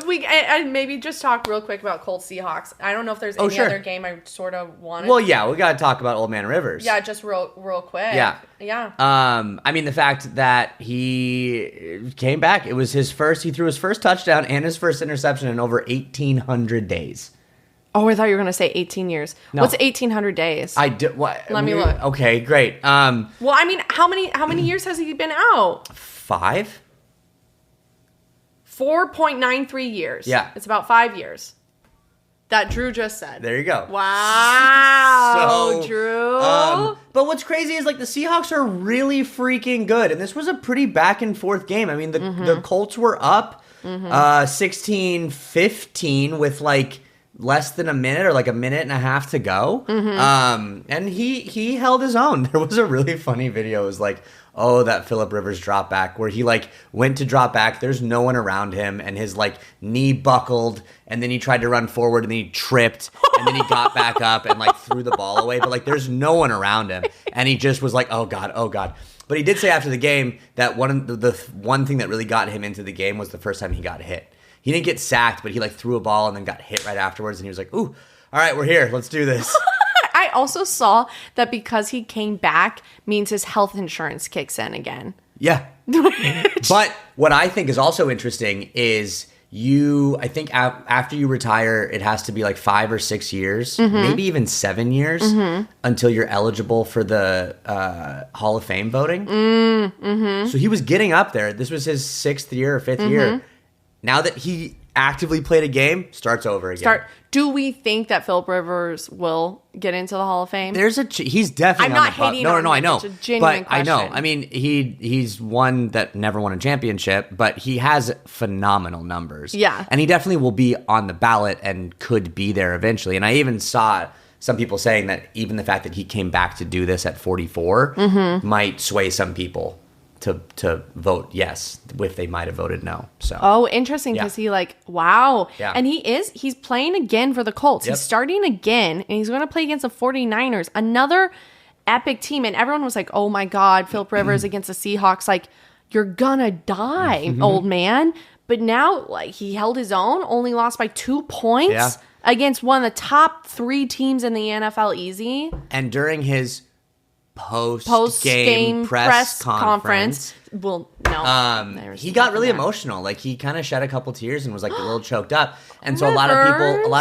We maybe just talk real quick about Colts Seahawks. I don't know if there's any other game I sort of wanted. Well, yeah, we got to talk about Old Man Rivers. Yeah, just real quick. Yeah. I mean, the fact that he came back, it was his first. He threw his first touchdown and his first interception in over 1,800 days. Oh, I thought you were going to say 18 years. No. What's 1,800 days? I did. What? Let me look. Okay, great. Well, I mean, how many years has he been out? 5. 4.93 years. Yeah. It's about 5 years. That Drew just said. There you go. Wow. So, Drew. But what's crazy is, like, the Seahawks are really freaking good. And this was a pretty back and forth game. I mean, the Colts were up 16-15 with, like, less than a minute or like a minute and a half to go. And he held his own. There was a really funny video. It was like, oh, that Phillip Rivers drop back, where he like went to drop back. There's no one around him, and his like knee buckled, and then he tried to run forward, and then he tripped, and then he got back up and like threw the ball away. But like, there's no one around him, and he just was like, oh god, oh god. But he did say after the game that the one thing that really got him into the game was the first time he got hit. He didn't get sacked, but he like threw a ball and then got hit right afterwards, and he was like, ooh, all right, we're here, let's do this. I also saw that because he came back means his health insurance kicks in again. Yeah. But what I think is also interesting is I think after you retire, it has to be like 5 or 6 years, maybe even 7 years until you're eligible for the Hall of Fame voting. So he was getting up there. This was his 6th year or 5th year. Now that he actively played a game, starts over again. Do we think that Phillip Rivers will get into the Hall of Fame? He's definitely. I'm not hating on him. I know. It's a genuine question. I know. I mean, he's one that never won a championship, but he has phenomenal numbers. Yeah, and he definitely will be on the ballot and could be there eventually. And I even saw some people saying that even the fact that he came back to do this at 44 might sway some people to vote yes, if they might have voted no. So interesting, because he wow. Yeah. And he's playing again for the Colts. He's starting again, and he's going to play against the 49ers, another epic team. And everyone was like, oh my God, Phillip Rivers against the Seahawks, like, you're gonna die, old man. But now, like, he held his own, only lost by 2 points against one of the top 3 teams in the NFL easy. And during his post-game press conference. Well, no. He got really emotional. Like, he kind of shed a couple tears and was like a little choked up. And so a lot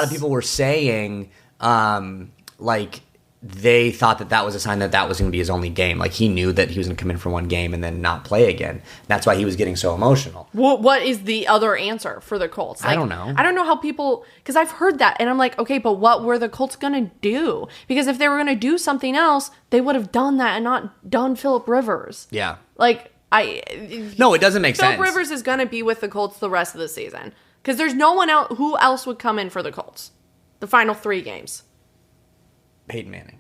of people were saying, like, they thought that was a sign that was going to be his only game. Like, he knew that he was going to come in for one game and then not play again. That's why he was getting so emotional. What is the other answer for the Colts? Like, I don't know. I don't know how people... Because I've heard that, and I'm like, okay, but what were the Colts going to do? Because if they were going to do something else, they would have done that and not done Phillip Rivers. Yeah. Like, No, it doesn't make sense. Phillip Rivers is going to be with the Colts the rest of the season. Because there's no one else... Who else would come in for the Colts? The final 3 games. Peyton Manning.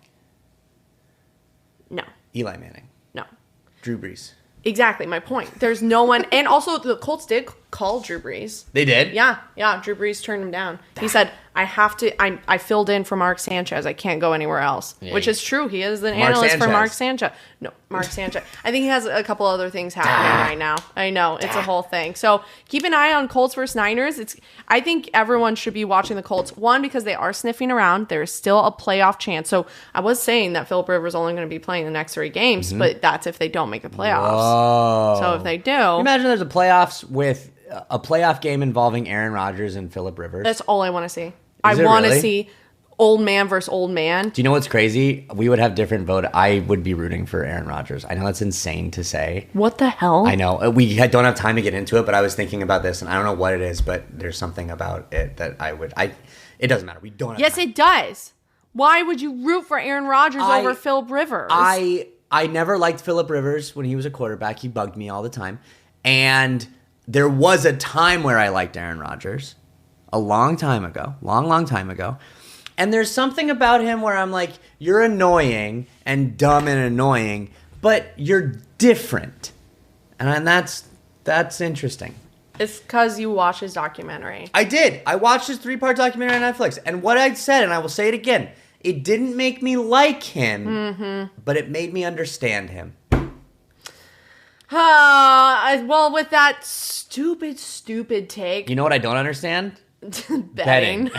No. Eli Manning. No. Drew Brees. Exactly, my point. There's no one... And also, the Colts did call Drew Brees. They did? Yeah. Drew Brees turned him down. He said, I have to... I filled in for Mark Sanchez. I can't go anywhere else. Yeah, which is true. He is an analyst for Mark Sanchez. No, Mark Sanchez. I think he has a couple other things happening right now. I know. It's a whole thing. So, keep an eye on Colts versus Niners. I think everyone should be watching the Colts. One, because they are sniffing around. There's still a playoff chance. So, I was saying that Phillip Rivers is only going to be playing the next 3 games, but that's if they don't make the playoffs. Whoa. So, if they do... Imagine there's a playoffs with a playoff game involving Aaron Rodgers and Phillip Rivers. That's all I want to see. I want to see old man versus old man. Do you know what's crazy? We would have different vote. I would be rooting for Aaron Rodgers. I know that's insane to say. What the hell? I know. We don't have time to get into it, but I was thinking about this, and I don't know what it is, but there's something about it that I would... It doesn't matter. We don't have Yes, time. It does. Why would you root for Aaron Rodgers over Phillip Rivers? I never liked Phillip Rivers when he was a quarterback. He bugged me all the time. And there was a time where I liked Aaron Rodgers. A long time ago. Long time ago. And there's something about him where I'm like, you're annoying and dumb and annoying, but you're different. And that's interesting. It's because you watched his documentary. I did. I watched his 3-part documentary on Netflix. And what I said, and I will say it again, it didn't make me like him, but it made me understand him. Well, with that stupid take. You know what I don't understand? Betting.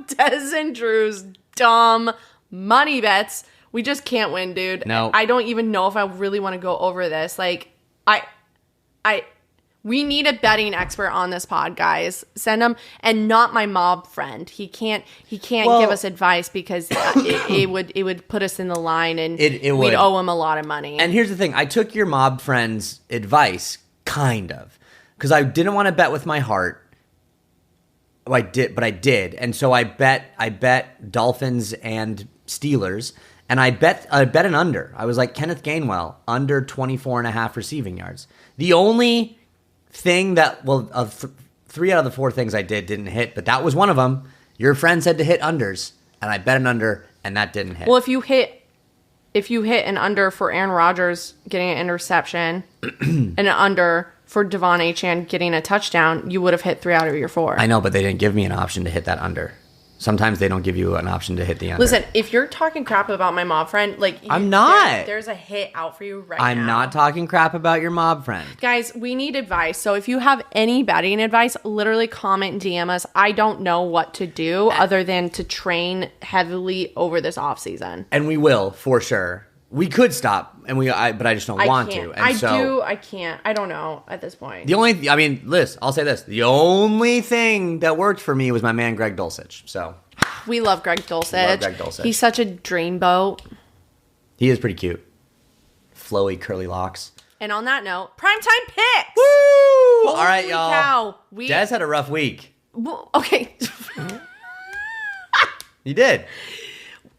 Des and Drew's dumb money bets. We just can't win, dude. No. I don't even know if I really want to go over this. Like, we need a betting expert on this pod, guys. Send him, and not my mob friend. He can't give us advice because it would put us in the line, and we'd owe him a lot of money. And here's the thing: I took your mob friend's advice, kind of, because I didn't want to bet with my heart. Well, I did, and so I bet Dolphins and Steelers, and I bet an under. I was like Kenneth Gainwell under 24.5 receiving yards. The only thing that, of 3 out of the 4 things I didn't hit, but that was one of them. Your friend said to hit unders, and I bet an under, and that didn't hit. Well, if you hit an under for Aaron Rodgers getting an interception and an under for Devon Achane getting a touchdown, you would have hit 3 out of your 4. I know, but they didn't give me an option to hit that under. Sometimes they don't give you an option to hit the under. Listen, if you're talking crap about my mob friend, like... I'm not. There's a hit out for you right now. I'm not talking crap about your mob friend. Guys, we need advice. So if you have any betting advice, literally comment and DM us. I don't know what to do other than to train heavily over this off season. And we will, for sure. We could stop, but I just don't want to. And I can't. I don't know at this point. I'll say this. The only thing that worked for me was my man, Greg Dulcich. So we love Greg Dulcich. He's such a dreamboat. He is pretty cute. Flowy, curly locks. And on that note, primetime picks! Woo! Holy all right, y'all. Cow. Des had a rough week. Well, okay. You did.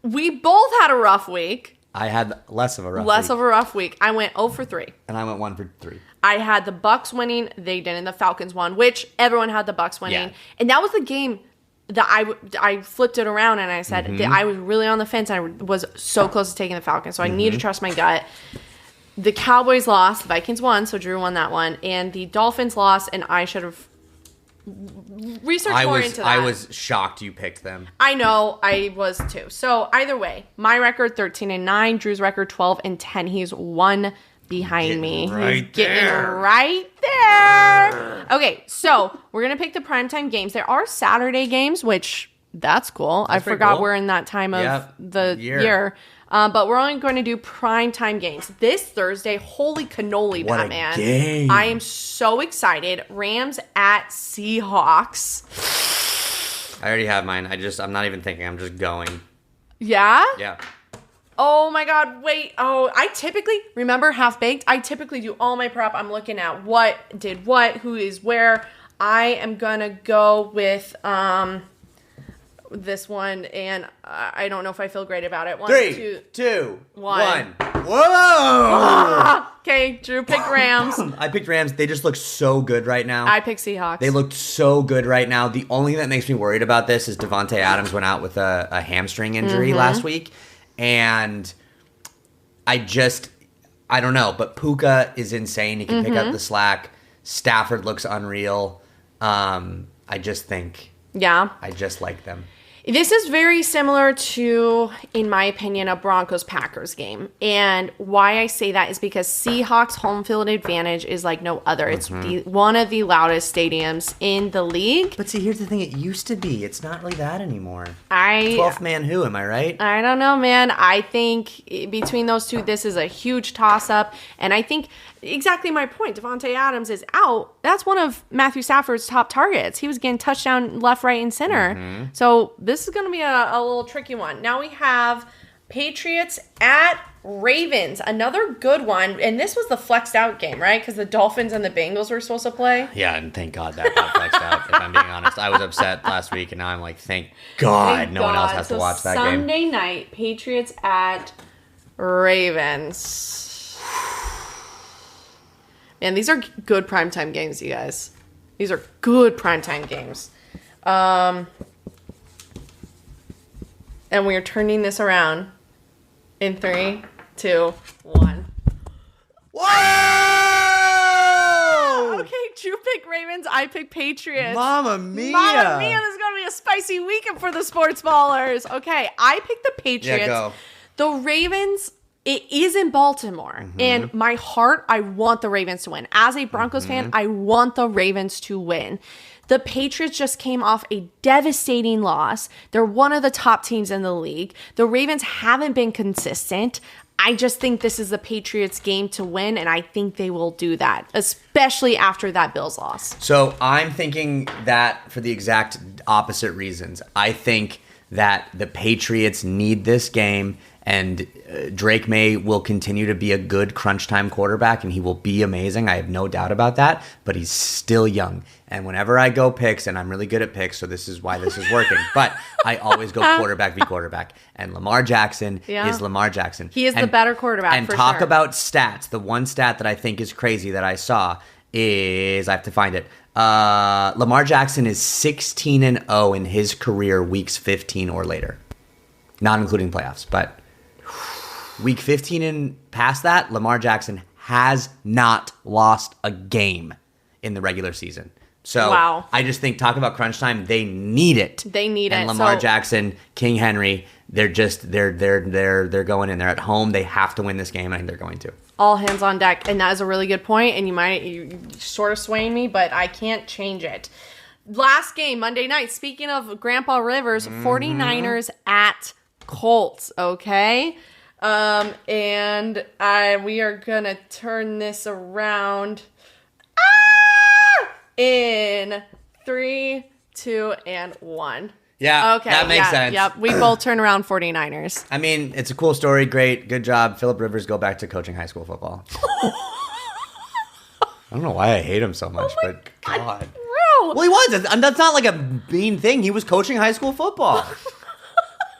We both had a rough week. I had less of a rough week. I went 0 for 3. And I went 1 for 3. I had the Bucs winning. They didn't. The Falcons won, which everyone had the Bucs winning. Yeah. And that was the game that I flipped it around and I said that I was really on the fence. I was so close to taking the Falcons. So I need to trust my gut. The Cowboys lost. The Vikings won. So Drew won that one. And the Dolphins lost. And I should have researched more into that. I was shocked you picked them. I know. I was too. So either way, my record 13-9. Drew's record 12-10. He's 1 behind me. Right Getting right there. Okay, so we're going to pick the primetime games. There are Saturday games, which that's cool. I forgot we're in that time of the year. But we're only going to do primetime games. This Thursday, holy cannoli, what Batman. A game. I am so excited. Rams at Seahawks. I already have mine. I'm not even thinking. I'm just going. Yeah? Yeah. Oh my God, wait. Oh, I typically, remember Half-Baked? I typically do all my prep. I'm looking at what did what, who is where. I am gonna go with this one, and I don't know if I feel great about it. 3, 2, 1. Whoa! Okay, Drew picked Rams. I picked Rams. They just look so good right now. I picked Seahawks. They looked so good right now. The only thing that makes me worried about this is Devontae Adams went out with a hamstring injury last week. And I don't know. But Puka is insane. He can pick up the slack. Stafford looks unreal. I just like them. This is very similar to, in my opinion, a Broncos-Packers game. And why I say that is because Seahawks home field advantage is like no other. It's one of the loudest stadiums in the league. But see, here's the thing. It used to be. It's not really that anymore. 12th man who, am I right? I don't know, man. I think between those two, this is a huge toss-up. And I think exactly my point. Devontae Adams is out. That's one of Matthew Stafford's top targets. He was getting touchdown left, right, and center. So this is going to be a little tricky one. Now we have Patriots at Ravens. Another good one. And this was the flexed out game, right? Because the Dolphins and the Bengals were supposed to play. Yeah, and thank God that got flexed out, if I'm being honest. I was upset last week, and now I'm like, thank God no one else has to watch that game. Sunday night, Patriots at Ravens. Man, these are good primetime games, you guys. These are good primetime games. And we are turning this around in 3, 2, 1. Whoa! Okay, Drew picked Ravens. I picked Patriots. Mamma mia! Mamma mia! This is going to be a spicy weekend for the Sportzballers. Okay, I picked the Patriots. Yeah, go. The Ravens. It is in Baltimore, and my heart, I want the Ravens to win. As a Broncos fan, I want the Ravens to win. The Patriots just came off a devastating loss. They're one of the top teams in the league. The Ravens haven't been consistent. I just think this is the Patriots' game to win, and I think they will do that, especially after that Bills loss. So I'm thinking that for the exact opposite reasons. I think that the Patriots need this game, and Drake May will continue to be a good crunch time quarterback, and he will be amazing. I have no doubt about that, but he's still young. And whenever I go picks, and I'm really good at picks, so this is why this is working, but I always go quarterback v. quarterback. And Lamar Jackson is Lamar Jackson. He is the better quarterback, and for talk sure. about stats. The one stat that I think is crazy that I saw is, I have to find it, Lamar Jackson is 16-0 in his career weeks 15 or later. Not including playoffs, but week 15 and past that, Lamar Jackson has not lost a game in the regular season. So wow. I just think, talk about crunch time, they need it. They need and it. Lamar Jackson, King Henry, they're going in. They're at home. They have to win this game, and they're going to. All hands on deck, and that is a really good point. And you sort of swaying me, but I can't change it. Last game, Monday night. Speaking of Grandpa Rivers, 49ers at Colts. Okay. And we are gonna turn this around in 3, 2, and 1. Yeah, okay, that makes sense. Yep, we both turn around 49ers. I mean, it's a cool story. Great, good job. Phillip Rivers, go back to coaching high school football. I don't know why I hate him so much, but God. Bro. Well, he was. That's not like a mean thing. He was coaching high school football.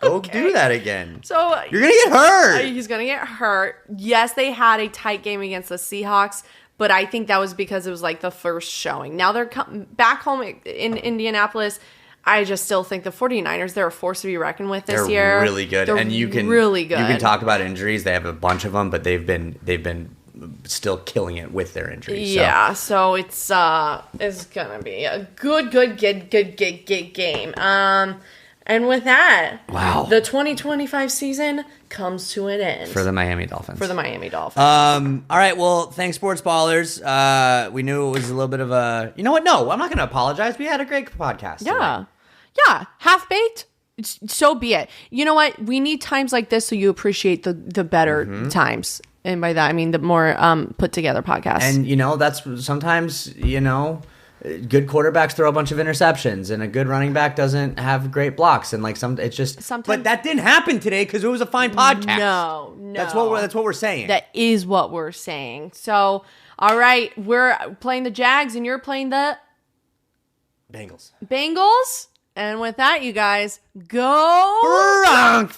Go do that again. So you're going to get hurt. He's going to get hurt. Yes, they had a tight game against the Seahawks, but I think that was because it was like the first showing. Now they're back home in Indianapolis. I just still think the 49ers, they're a force to be reckoned with this year. They're really good. And you can really good. You can talk about injuries. They have a bunch of them, but they've been still killing it with their injuries. Yeah, so it's going to be a good game. And with that, wow, the 2025 season comes to an end. For the Miami Dolphins. All right, well, thanks, Sports Ballers. We knew it was a little bit of a... You know what? No, I'm not going to apologize. We had a great podcast. Yeah. Yeah. Half-Baked. so be it. You know what? We need times like this so you appreciate the better times. And by that, I mean the more put together podcasts. And, that's sometimes, good quarterbacks throw a bunch of interceptions and a good running back doesn't have great blocks. And sometimes. But that didn't happen today because it was a fine podcast. No. That's what we're saying. That is what we're saying. So, all right. We're playing the Jags and you're playing the Bengals. And with that, you guys, go Broncos!